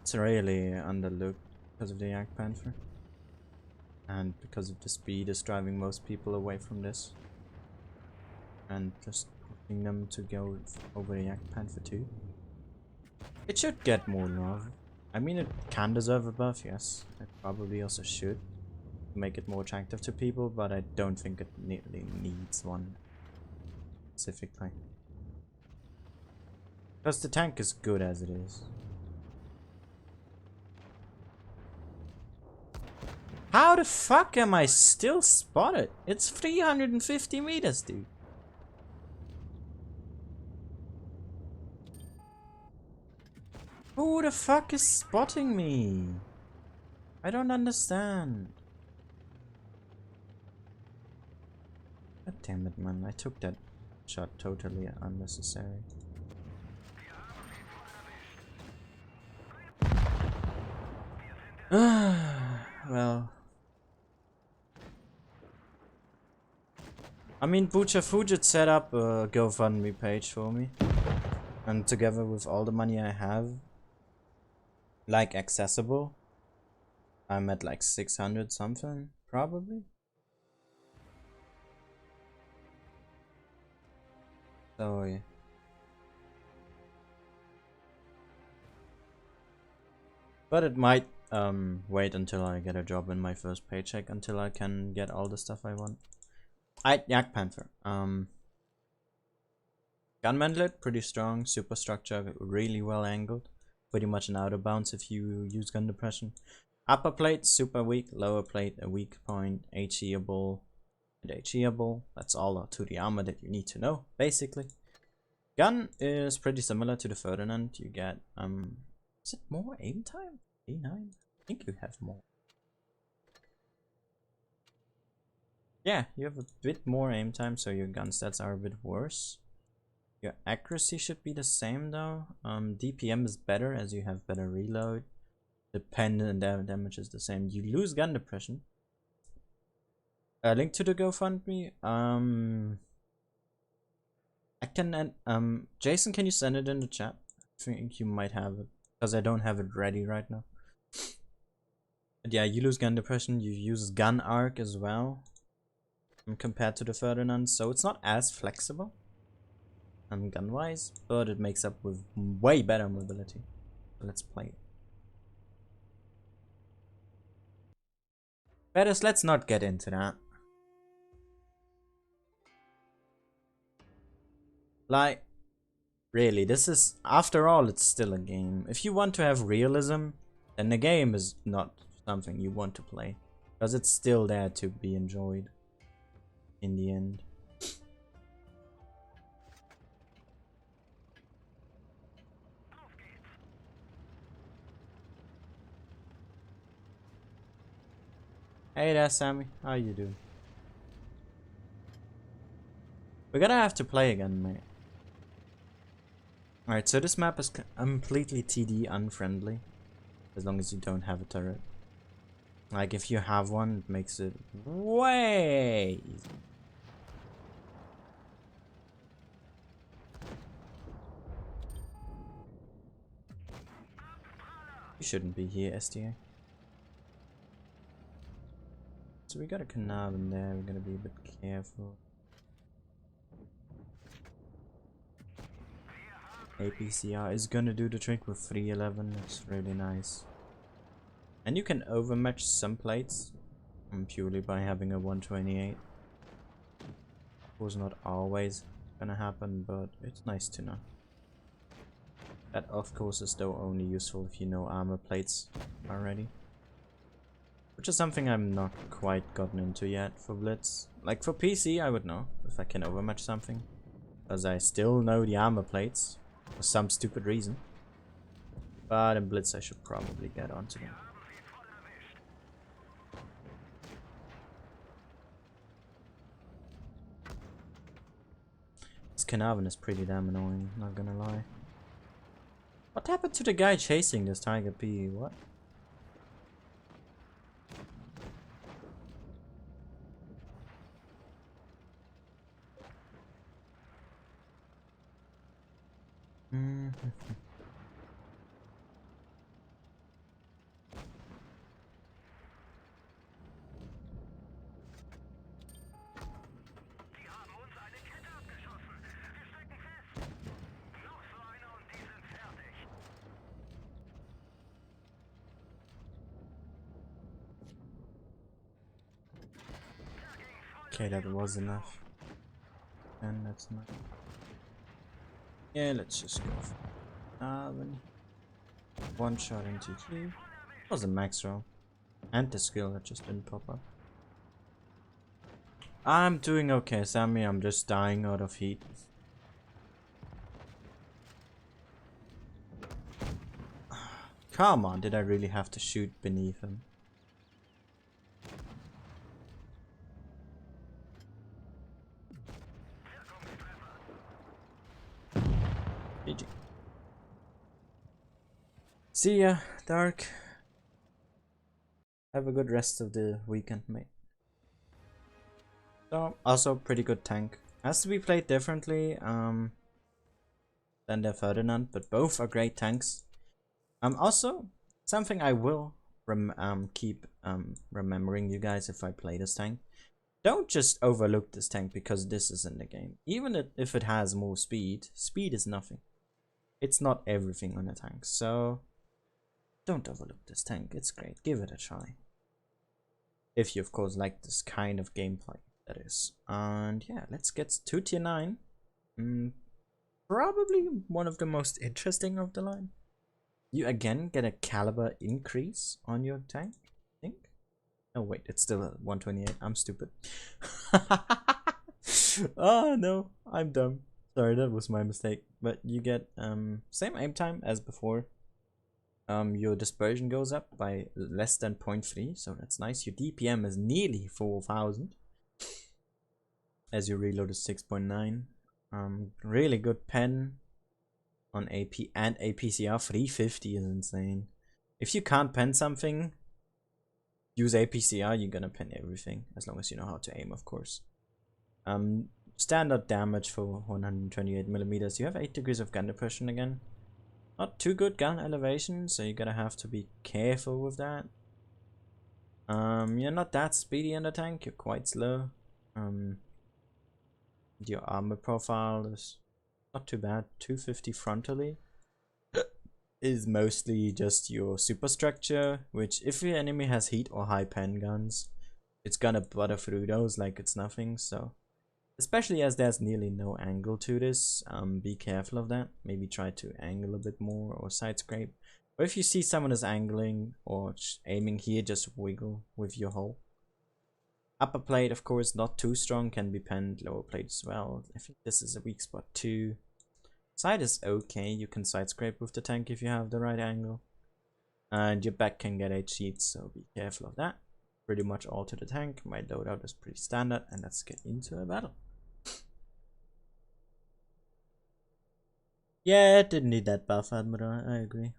Speaker 1: It's really underlooked because of the Yak Panther. And because of the speed is driving most people away from this. And just pushing them to go over the Yak Panther too. It should get more love. I mean, it can deserve a buff, yes. It probably also should make it more attractive to people, but I don't think it really needs one specifically. Because the tank is good as it is. How the fuck am I still spotted? It's 350 meters, dude. Who the fuck is spotting me? I don't understand. God damn it, man. I took that shot totally unnecessary. Well. I mean, Bucha Fujit set up a GoFundMe page for me. And together with all the money I have, like accessible, I'm at like 600 something, probably. So yeah. But it might wait until I get a job in my first paycheck until I can get all the stuff I want. Yak Panther. Gun mantlet, pretty strong, superstructure, really well angled. Pretty much an out of bounds if you use gun depression. Upper plate, super weak. Lower plate, a weak point. HEable and HEable. That's all to the armor that you need to know, basically. Gun is pretty similar to the Ferdinand. You get, is it more aim time? A9? I think you have more. Yeah, you have a bit more aim time, so your gun stats are a bit worse. Your accuracy should be the same though. DPM is better as you have better reload. Dependent damage is the same. You lose gun depression. Link to the GoFundMe. I can Jason, can you send it in the chat? I think you might have it because I don't have it ready right now. But yeah, you lose gun depression. You use gun arc as well compared to the Ferdinand, so it's not as flexible gun wise, but it makes up with way better mobility. Let's play it. Let's not get into that. Like, really, this is, after all, it's still a game. If you want to have realism, then the game is not something you want to play, because it's still there to be enjoyed in the end. Hey there, Sammy. How you doing? We're gonna have to play again, mate. Alright, so this map is completely TD unfriendly, as long as you don't have a turret. Like, if you have one, it makes it way easier. You shouldn't be here, STA. So we got a canal in there, we're gonna be a bit careful. APCR is gonna do the trick with 311, it's really nice. And you can overmatch some plates purely by having a 128. Of course, not always gonna happen, but it's nice to know. That of course is though only useful if you know armor plates already. Which is something I'm not quite gotten into yet for Blitz. Like for PC I would know if I can overmatch something, as I still know the armor plates for some stupid reason. But in Blitz I should probably get onto them. This Carnarvon is pretty damn annoying, not gonna lie. What happened to the guy chasing this Tiger P? What? Mhm. Okay, that was enough. And that's not. Yeah, let's just go for one shot into you. Was a max roll. And the skill that just didn't pop up. I'm doing okay, Sammy. I'm just dying out of heat. Come on, did I really have to shoot beneath him? GG. See ya, Dark. Have a good rest of the weekend, mate. So, also pretty good tank. Has to be played differently than the Ferdinand, but both are great tanks. Also, something I will keep remembering you guys if I play this tank. Don't just overlook this tank because this is in the game. Even if it has more speed, speed is nothing. It's not everything on a tank, so don't overlook this tank. It's great. Give it a try. If you, of course, like this kind of gameplay, that is. And yeah, let's get to tier 9. Probably one of the most interesting of the line. You again get a caliber increase on your tank, I think. Oh wait, it's still at 128. I'm stupid. Oh no, I'm dumb. Sorry, that was my mistake. But you get same aim time as before. Your dispersion goes up by less than 0.3, so that's nice. Your DPM is nearly 4,000 as your reload is 6.9. Really good pen on AP and APCR. 350 is insane. If you can't pen something, use APCR. You're gonna pen everything as long as you know how to aim, of course. Standard damage for 128 millimeters. You have 8 degrees of gun depression again. Not too good gun elevation, so you're gonna have to be careful with that. You're not that speedy in the tank. You're quite slow. Your armor profile is not too bad. 250 frontally is mostly just your superstructure, which if your enemy has heat or high pen guns, it's gonna butter through those like it's nothing. So especially as there's nearly no angle to this, be careful of that. Maybe try to angle a bit more or side scrape. Or if you see someone is angling or aiming here, just wiggle with your hull. Upper plate, of course, not too strong, can be penned. Lower plate as well. I think this is a weak spot too. Side is okay. You can side scrape with the tank if you have the right angle. And your back can get 8 sheets, so be careful of that. Pretty much all to the tank. My loadout is pretty standard, and let's get into a battle. Yeah, it didn't need that buff, Admiral. I agree.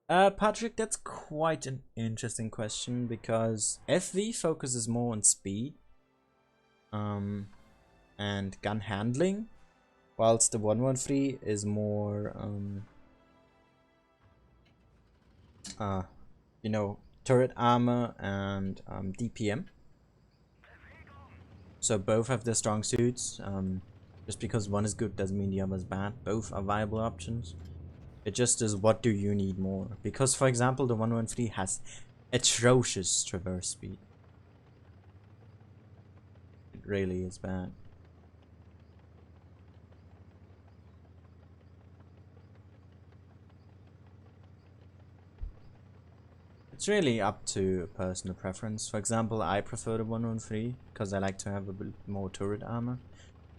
Speaker 1: Patrick, that's quite an interesting question because FV focuses more on speed, and gun handling, whilst the 113 is more, you know, turret armor and DPM. So both have their strong suits. Just because one is good doesn't mean the other is bad. Both are viable options. It just is what do you need more. Because for example the 113 has atrocious traverse speed. It really is bad. It's really up to personal preference. For example, I prefer the 113 because I like to have a bit more turret armor.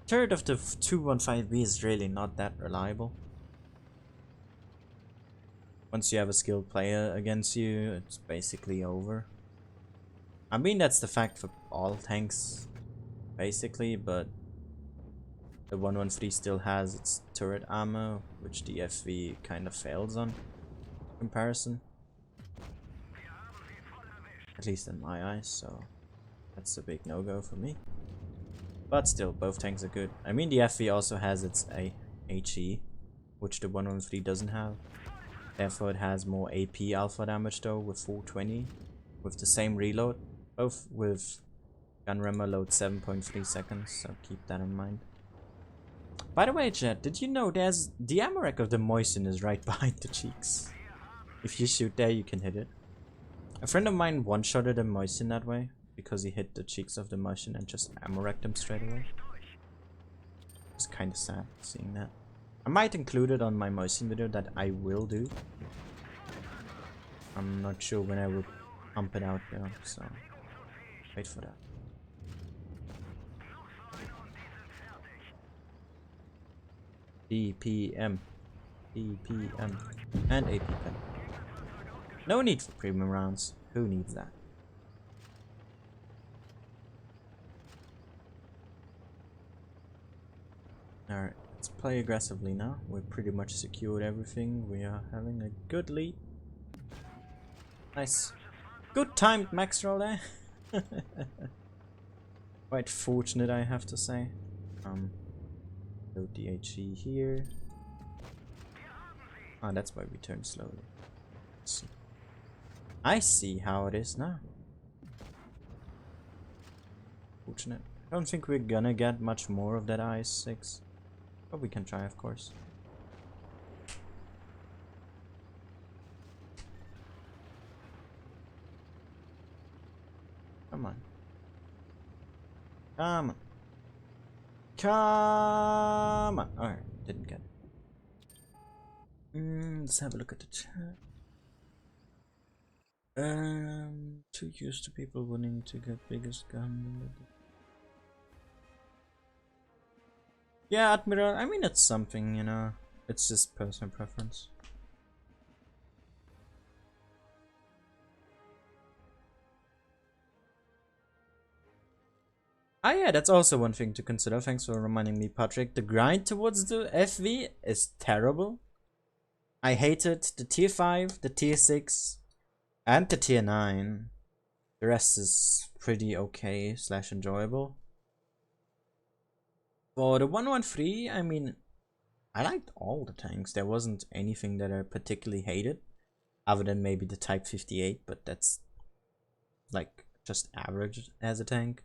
Speaker 1: Turret of the 215B is really not that reliable. Once you have a skilled player against you, it's basically over. I mean, that's the fact for all tanks, basically, but the 113 still has its turret armor, which the FV kind of fails on comparison. At least in my eyes, so that's a big no-go for me. But still, both tanks are good. I mean, the FV also has its HE, which the 113 doesn't have. Therefore it has more AP alpha damage though with 420 with the same reload, both with gun rammer load 7.3 seconds, so keep that in mind. By the way, chat, did you know there's the ammo rack of the Moisten is right behind the cheeks? If you shoot there, you can hit it. A friend of mine one-shotted a Moisten that way because he hit the cheeks of the Moisten and just ammo racked him straight away. It's kind of sad seeing that. I might include it on my Moisten video, that I will do. I'm not sure when I will pump it out though, so wait for that. DPM, DPM, and AP pen. No need for premium rounds. Who needs that? Alright, let's play aggressively now. We're pretty much secured everything. We are having a good lead. Nice. Good timed max roll there. Quite fortunate, I have to say. Load the HE here. Ah, that's why we turn slowly. Let's see. I see how it is now. Fortunate. I don't think we're gonna get much more of that IS-6. But we can try, of course. Come on. Come on. Come on. Alright, didn't get it. Let's have a look at the chat. Too used to people wanting to get biggest gun. Yeah, Admiral, I mean, it's something, you know. It's just personal preference. Ah yeah, that's also one thing to consider. Thanks for reminding me, Patrick. The grind towards the FV is terrible. I hated the tier 5, the tier 6, and the tier 9. The rest is pretty okay / enjoyable. For the 113, I mean, I liked all the tanks. There wasn't anything that I particularly hated, other than maybe the Type 58, but that's like just average as a tank.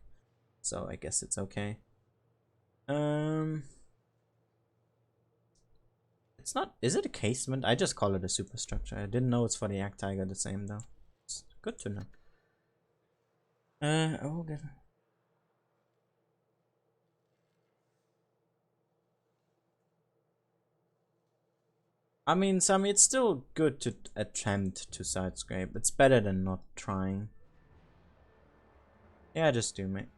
Speaker 1: So I guess it's okay. It's not. Is it a casement? I just call it a superstructure. I didn't know it's for the Yak Tiger the same though. It's good to know. Oh, good. I mean, Sammy, it's still good to attempt to side scrape. It's better than not trying. Yeah, just do, mate.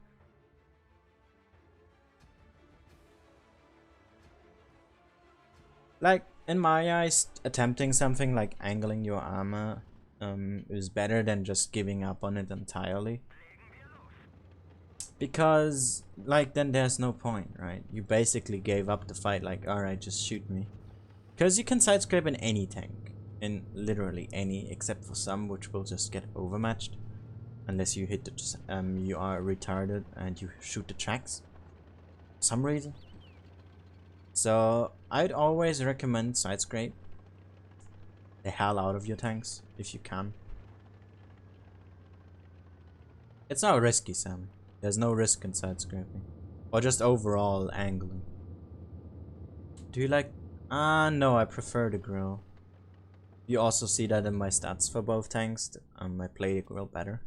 Speaker 1: Like, in my eyes, attempting something like angling your armor is better than just giving up on it entirely. Because, like, then there's no point, right? You basically gave up the fight, like, alright, just shoot me. Because you can side scrape in any tank. In literally any, except for some which will just get overmatched. Unless you hit the, you are retarded and you shoot the tracks. For some reason. So, I'd always recommend side scrape the hell out of your tanks, if you can. It's not risky, Sam. There's no risk in side scraping. Or just overall angling. Do you like... no, I prefer the grill. You also see that in my stats for both tanks. I play the grill better.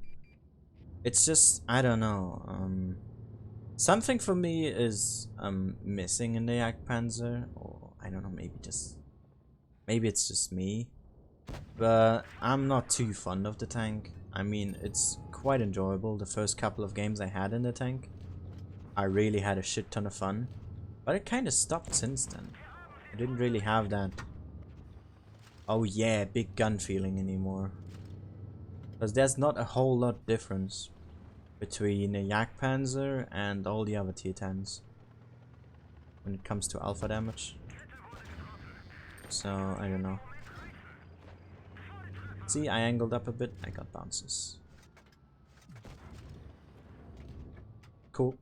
Speaker 1: It's just, I don't know, something for me is missing in the Yak Panther, or I don't know, maybe it's just me, but I'm not too fond of the tank. I mean, it's quite enjoyable. The first couple of games I had in the tank, I really had a shit ton of fun, but it kind of stopped since then. I didn't really have that oh yeah, big gun feeling anymore, because there's not a whole lot difference between a Yak Panther and all the other tier 10s when it comes to alpha damage. So, I don't know. See, I angled up a bit, I got bounces. Cool.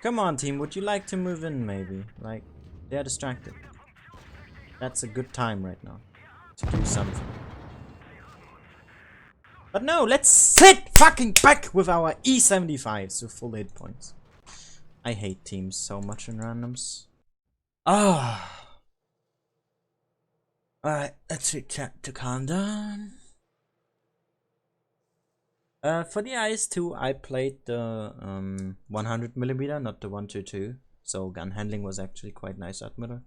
Speaker 1: Come on, team, would you like to move in, maybe? Like, they're distracted. That's a good time right now to do something. But no, let's sit fucking back with our E75s with full hit points. I hate teams so much in randoms. Ah. Alright, let's chat to calm down. For the IS-2, I played the 100mm, not the 122. So gun handling was actually quite nice, Admiral.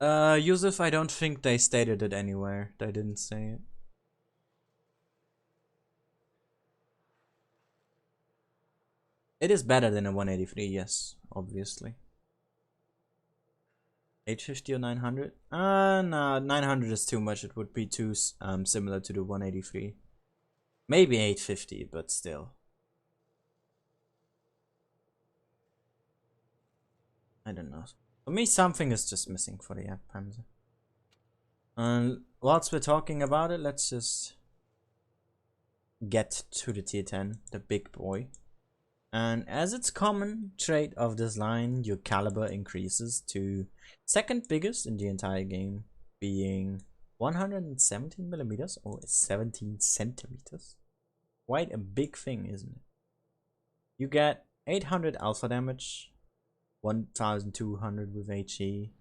Speaker 1: Yusuf, I don't think they stated it anywhere. They didn't say it. It is better than a 183, yes, obviously. 850 or 900? No, 900 is too much. It would be too similar to the 183. Maybe 850, but still. I don't know. For me, something is just missing for the Yak Panther. And whilst we're talking about it, let's just get to the tier 10, the big boy. And as it's common trait of this line, your caliber increases to second biggest in the entire game, being 117mm or 17 centimeters. Quite a big thing, isn't it? You get 800 alpha damage, 1200 with HE.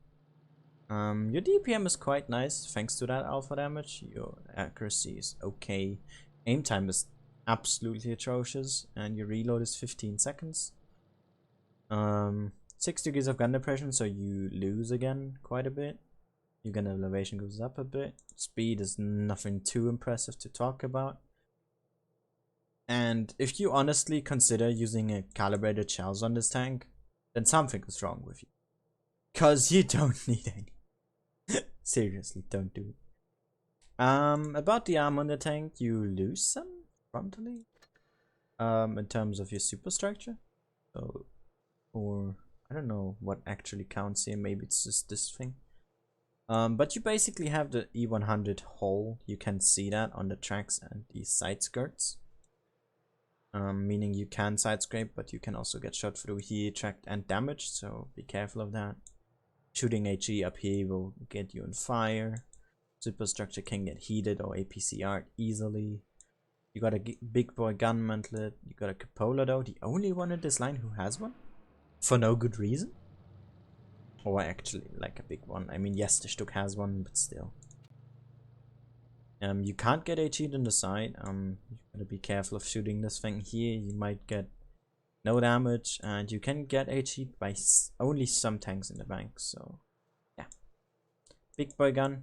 Speaker 1: Your DPM is quite nice thanks to that alpha damage. Your accuracy is okay. Aim time is absolutely atrocious, and your reload is 15 seconds. 6 degrees of gun depression, so you lose again quite a bit. Your gun elevation goes up a bit. Speed is nothing too impressive to talk about. And if you honestly consider using a calibrated shells on this tank, then something is wrong with you. Cause you don't need any. Seriously, don't do it. About the armor on the tank, you lose some frontally. In terms of your superstructure. So, or I don't know what actually counts here. Maybe it's just this thing. But you basically have the E100 hole. You can see that on the tracks and the side skirts. Meaning you can side scrape, but you can also get shot through here, tracked and damaged, so be careful of that. Shooting HE up here will get you on fire. Superstructure can get heated or APCR'd easily. You got a big boy gun mantlet. You got a cupola though, the only one in this line who has one. For no good reason. Or actually like a big one. I mean, yes, the Stuck has one, but still. You can't get HE'd on the side. You gotta be careful of shooting this thing here. You might get no damage, and you can get HE'd by only some tanks in the bank. So, yeah. Big boy gun.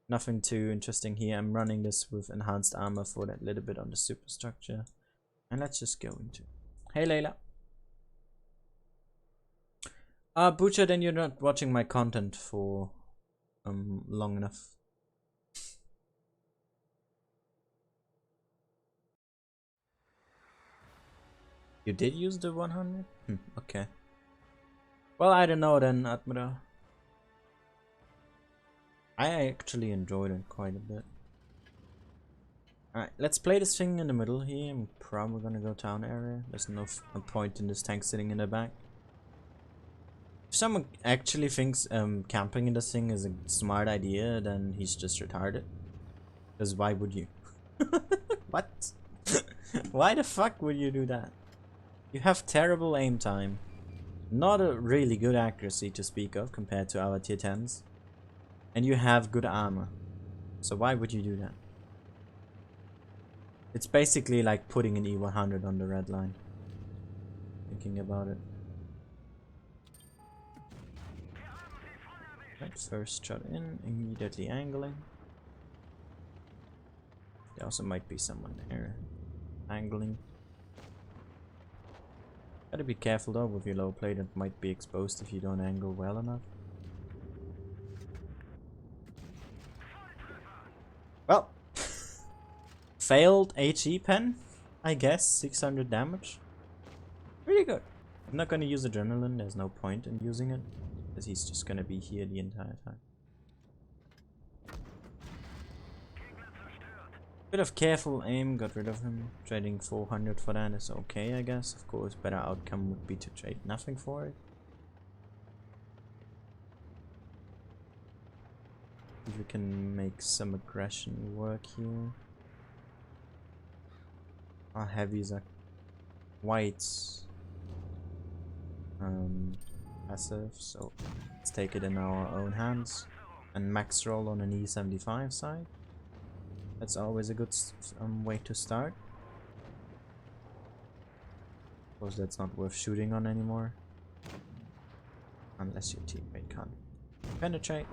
Speaker 1: Nothing too interesting here. I'm running this with enhanced armor for that little bit on the superstructure. And let's just go into. Hey, Layla. Butcher, then you're not watching my content for long enough. You did use the 100? Okay. Well, I don't know then, Admiral. I actually enjoyed it quite a bit. Alright, let's play this thing in the middle here. I'm probably gonna go town area. There's no point in this tank sitting in the back. If someone actually thinks camping in this thing is a smart idea, then he's just retarded. Because why would you? What? Why the fuck would you do that? You have terrible aim time. Not a really good accuracy to speak of compared to our tier 10s. And you have good armor. So why would you do that? It's basically like putting an E100 on the red line. Thinking about it. Right, first shot in, immediately angling. There also might be someone there. Angling. Gotta be careful though with your low plate, it might be exposed if you don't angle well enough. Well, failed HE pen, I guess, 600 damage. Really good. I'm not gonna use adrenaline, there's no point in using it, because he's just gonna be here the entire time. Bit of careful aim, got rid of him. Trading 400 for that is okay, I guess. Of course, better outcome would be to trade nothing for it. If we can make some aggression work here. Our heavies are whites. Passive, so let's take it in our own hands. And max roll on an E75 side. That's always a good way to start. Of course, that's not worth shooting on anymore. Unless your teammate can't penetrate.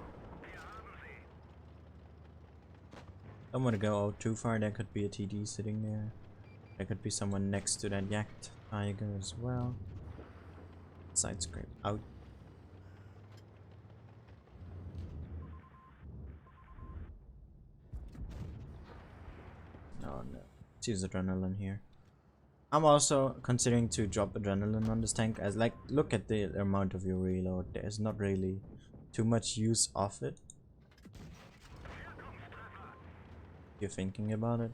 Speaker 1: Don't want to go out too far. There could be a TD sitting there. There could be someone next to that Yak Tiger as well. Side scrape out. Oh no. Let's use adrenaline here. I'm also considering to drop adrenaline on this tank, as like, look at the amount of your reload. There's not really too much use of it. You're thinking about it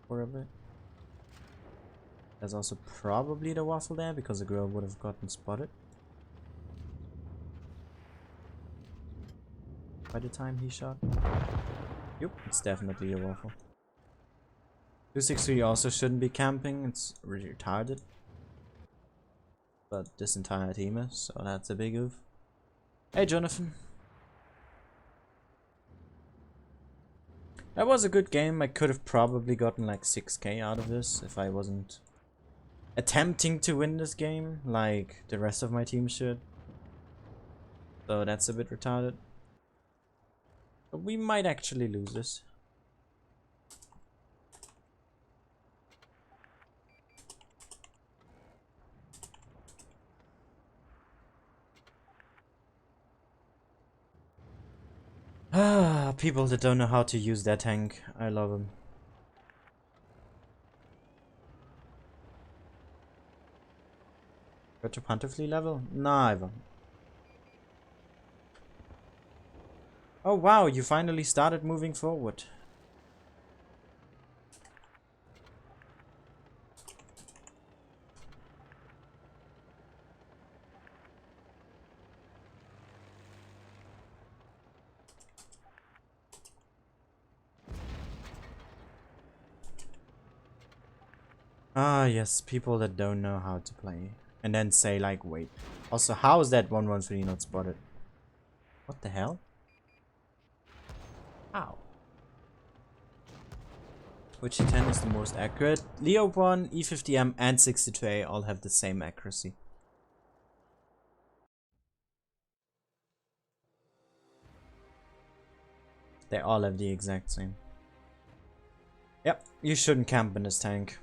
Speaker 1: for a bit. There's also probably the waffle there because the girl would have gotten spotted by the time he shot. Yep, it's definitely a waffle. 263 also shouldn't be camping, it's really retarded. But this entire team is, so that's a big oof. Hey Jonathan. That was a good game. I could have probably gotten like 6k out of this if I wasn't attempting to win this game like the rest of my team should. So that's a bit retarded. But we might actually lose this. Ah, people that don't know how to use their tank. I love them. Go to Panther level? Neither. Oh wow, you finally started moving forward. Ah yes, people that don't know how to play. And then say like, wait. Also, how is that 113 not spotted? What the hell? How? Which E10 is the most accurate? Leo 1, E50M and 62A all have the same accuracy. They all have the exact same. Yep, you shouldn't camp in this tank.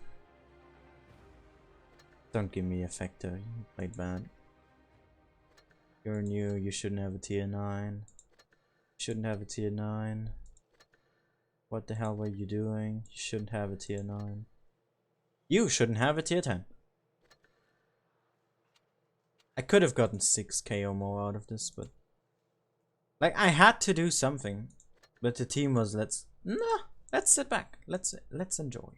Speaker 1: Don't give me a factor, you played bad. You're new, you shouldn't have a tier 9. You shouldn't have a tier 9. What the hell were you doing? You shouldn't have a tier 9. You shouldn't have a tier 10. I could have gotten 6k or more out of this, but like I had to do something. But the team was let's sit back. Let's enjoy.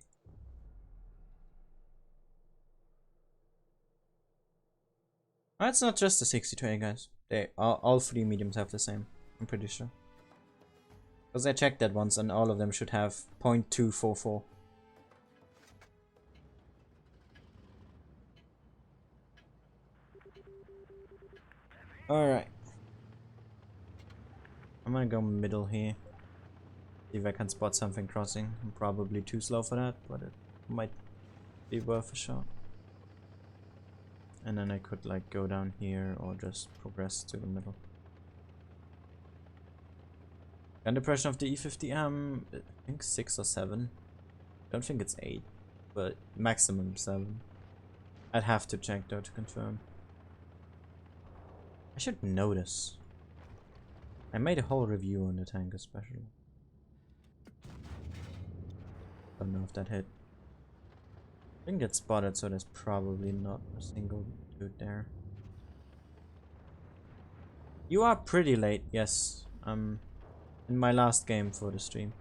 Speaker 1: It's not just the 62A guys. They all three mediums have the same. I'm pretty sure. Because I checked that once and all of them should have 0.244. Alright. I'm gonna go middle here. See if I can spot something crossing. I'm probably too slow for that, but it might be worth a shot. And then I could like go down here or just progress to the middle. Gun depression of the E50M, I think 6 or 7. I don't think it's 8, but maximum 7. I'd have to check though to confirm. I should notice. I made a whole review on the tank especially. Don't know if that hit. Didn't get spotted, so there's probably not a single dude there. You are pretty late, yes. In my last game for the stream.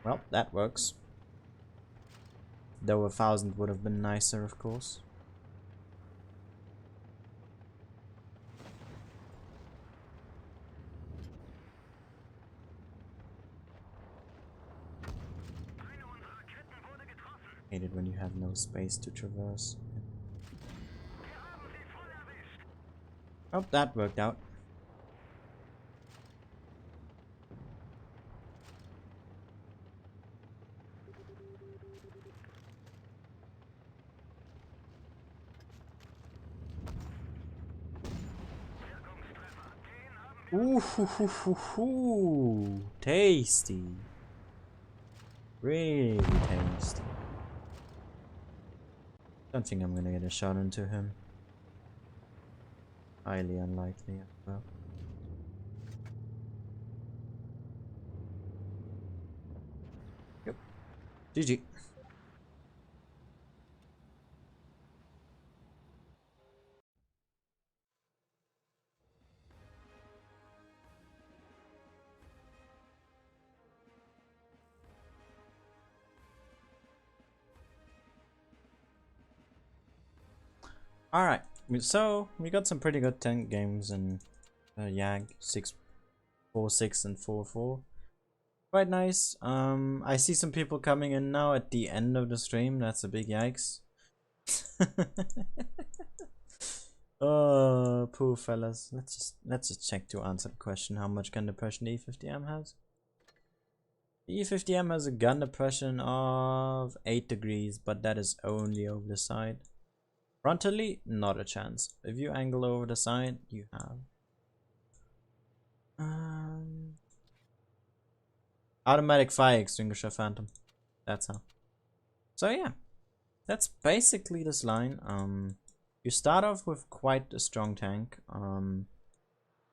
Speaker 1: Well, that works. Though 1,000 would have been nicer, of course. Hate it when you have no space to traverse. Oh, that worked out. Ooh, hoo, hoo, hoo, hoo. Tasty. Really tasty. Don't think I'm gonna get a shot into him. Highly unlikely as well. Yep. GG. Alright, so we got some pretty good tank games in Yak 6-4-6 and 4-4. Quite nice. I see some people coming in now at the end of the stream. That's a big yikes. Oh, poor fellas. Let's just check to answer the question. How much gun depression the E50M has? The E50M has a gun depression of 8 degrees, but that is only over the side. Frontally, not a chance. If you angle over the side, you have. Automatic fire extinguisher phantom. That's how. So yeah, that's basically this line. You start off with quite a strong tank.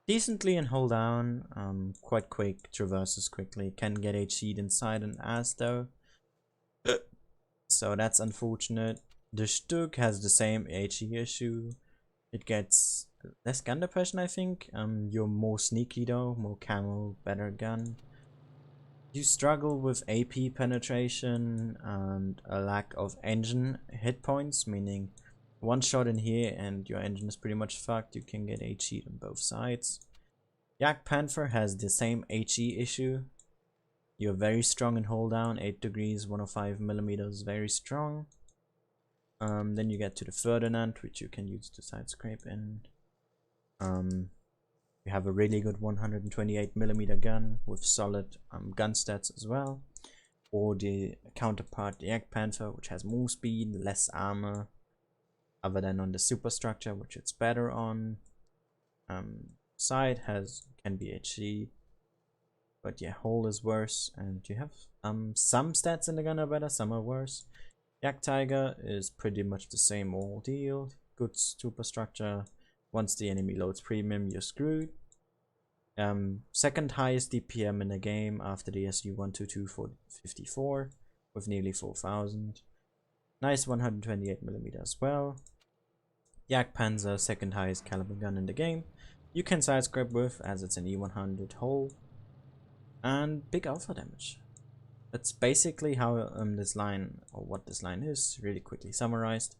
Speaker 1: Decently in hold down. Quite quick, traverses quickly. Can get HE'd inside and ass though. So that's unfortunate. The Stug has the same HE issue. It gets less gun depression, I think. You're more sneaky though, more camo, better gun. You struggle with AP penetration and a lack of engine hit points, meaning one shot in here and your engine is pretty much fucked. You can get HE on both sides. Yak Panther has the same HE issue. You're very strong in hold down, 8 degrees, 105 millimeters, very strong. Then you get to the Ferdinand, which you can use to side scrape in. You have a really good 128mm gun with solid gun stats as well. Or the counterpart, the Yak Panther, which has more speed, less armor, other than on the superstructure, which it's better on. Side can be HE, but yeah, hull is worse, and you have some stats in the gun are better, some are worse. Yak Tiger is pretty much the same old deal. Good superstructure. Once the enemy loads premium, you're screwed. Second highest DPM in the game after the SU-122 for 54 with nearly 4,000. Nice 128mm as well. Yak Panther, second highest caliber gun in the game. You can side scrape with as it's an E100 hull. And big alpha damage. That's basically how this line, or what this line is, really quickly summarized.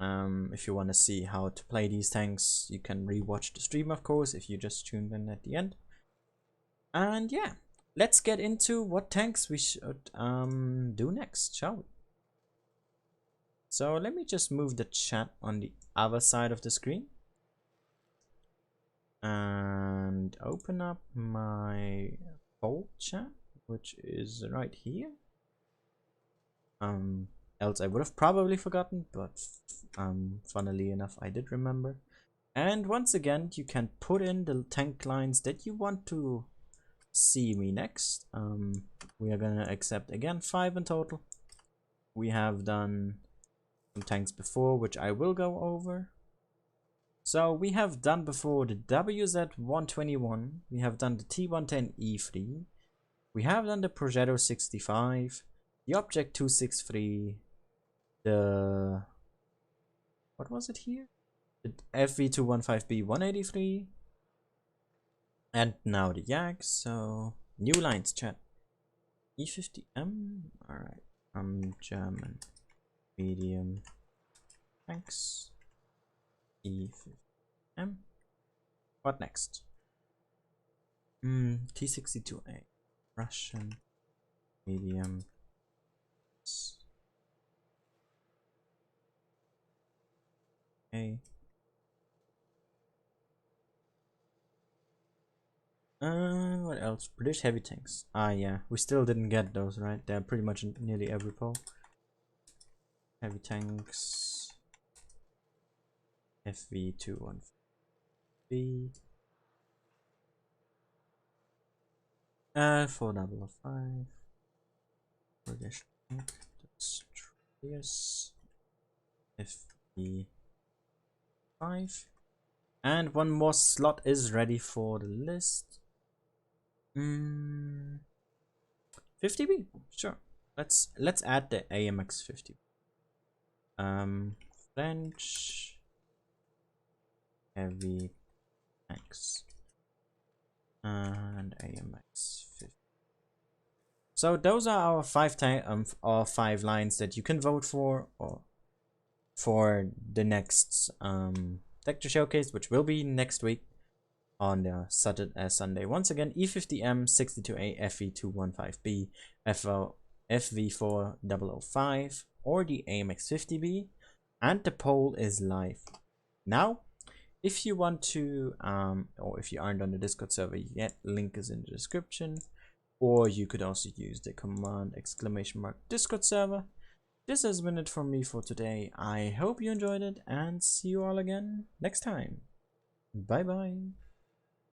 Speaker 1: If you want to see how to play these tanks, you can rewatch the stream, of course, if you just tuned in at the end. And yeah, let's get into what tanks we should do next, shall we? So let me just move the chat on the other side of the screen. And open up my bold chat, which is right here. Else I would have probably forgotten, but funnily enough I did remember. And once again, you can put in the tank lines that you want to see me next. We are gonna accept again 5 in total. We have done some tanks before, which I will go over. So we have done before the WZ-121, we have done the T-110E3, we have done the Progetto 65, the Object 263, the, what was it here? The FV215B 183, and now the Yak. So new lines, chat. E50M. All right. German medium tanks. E50M. What next? T62A. Russian medium. A. What else? British heavy tanks. Ah, yeah. We still didn't get those, right? They're pretty much in nearly every poll. Heavy tanks. FV215B. 4005. British tank. That's Trius. FV5. And one more slot is ready for the list. 50B. Sure. Let's add the AMX 50. French heavy tanks and AMX 50. So those are our five lines that you can vote for, or for the next Tector showcase, which will be next week on the Sunday. Once again, E50M 62A FV215B FV4005 or the AMX 50B, and the poll is live now. If you want to or if you aren't on the Discord server yet, link is in the description, or you could also use the command !Discord server. This has been it from me for today. I hope you enjoyed it, and see you all again next time. Bye bye.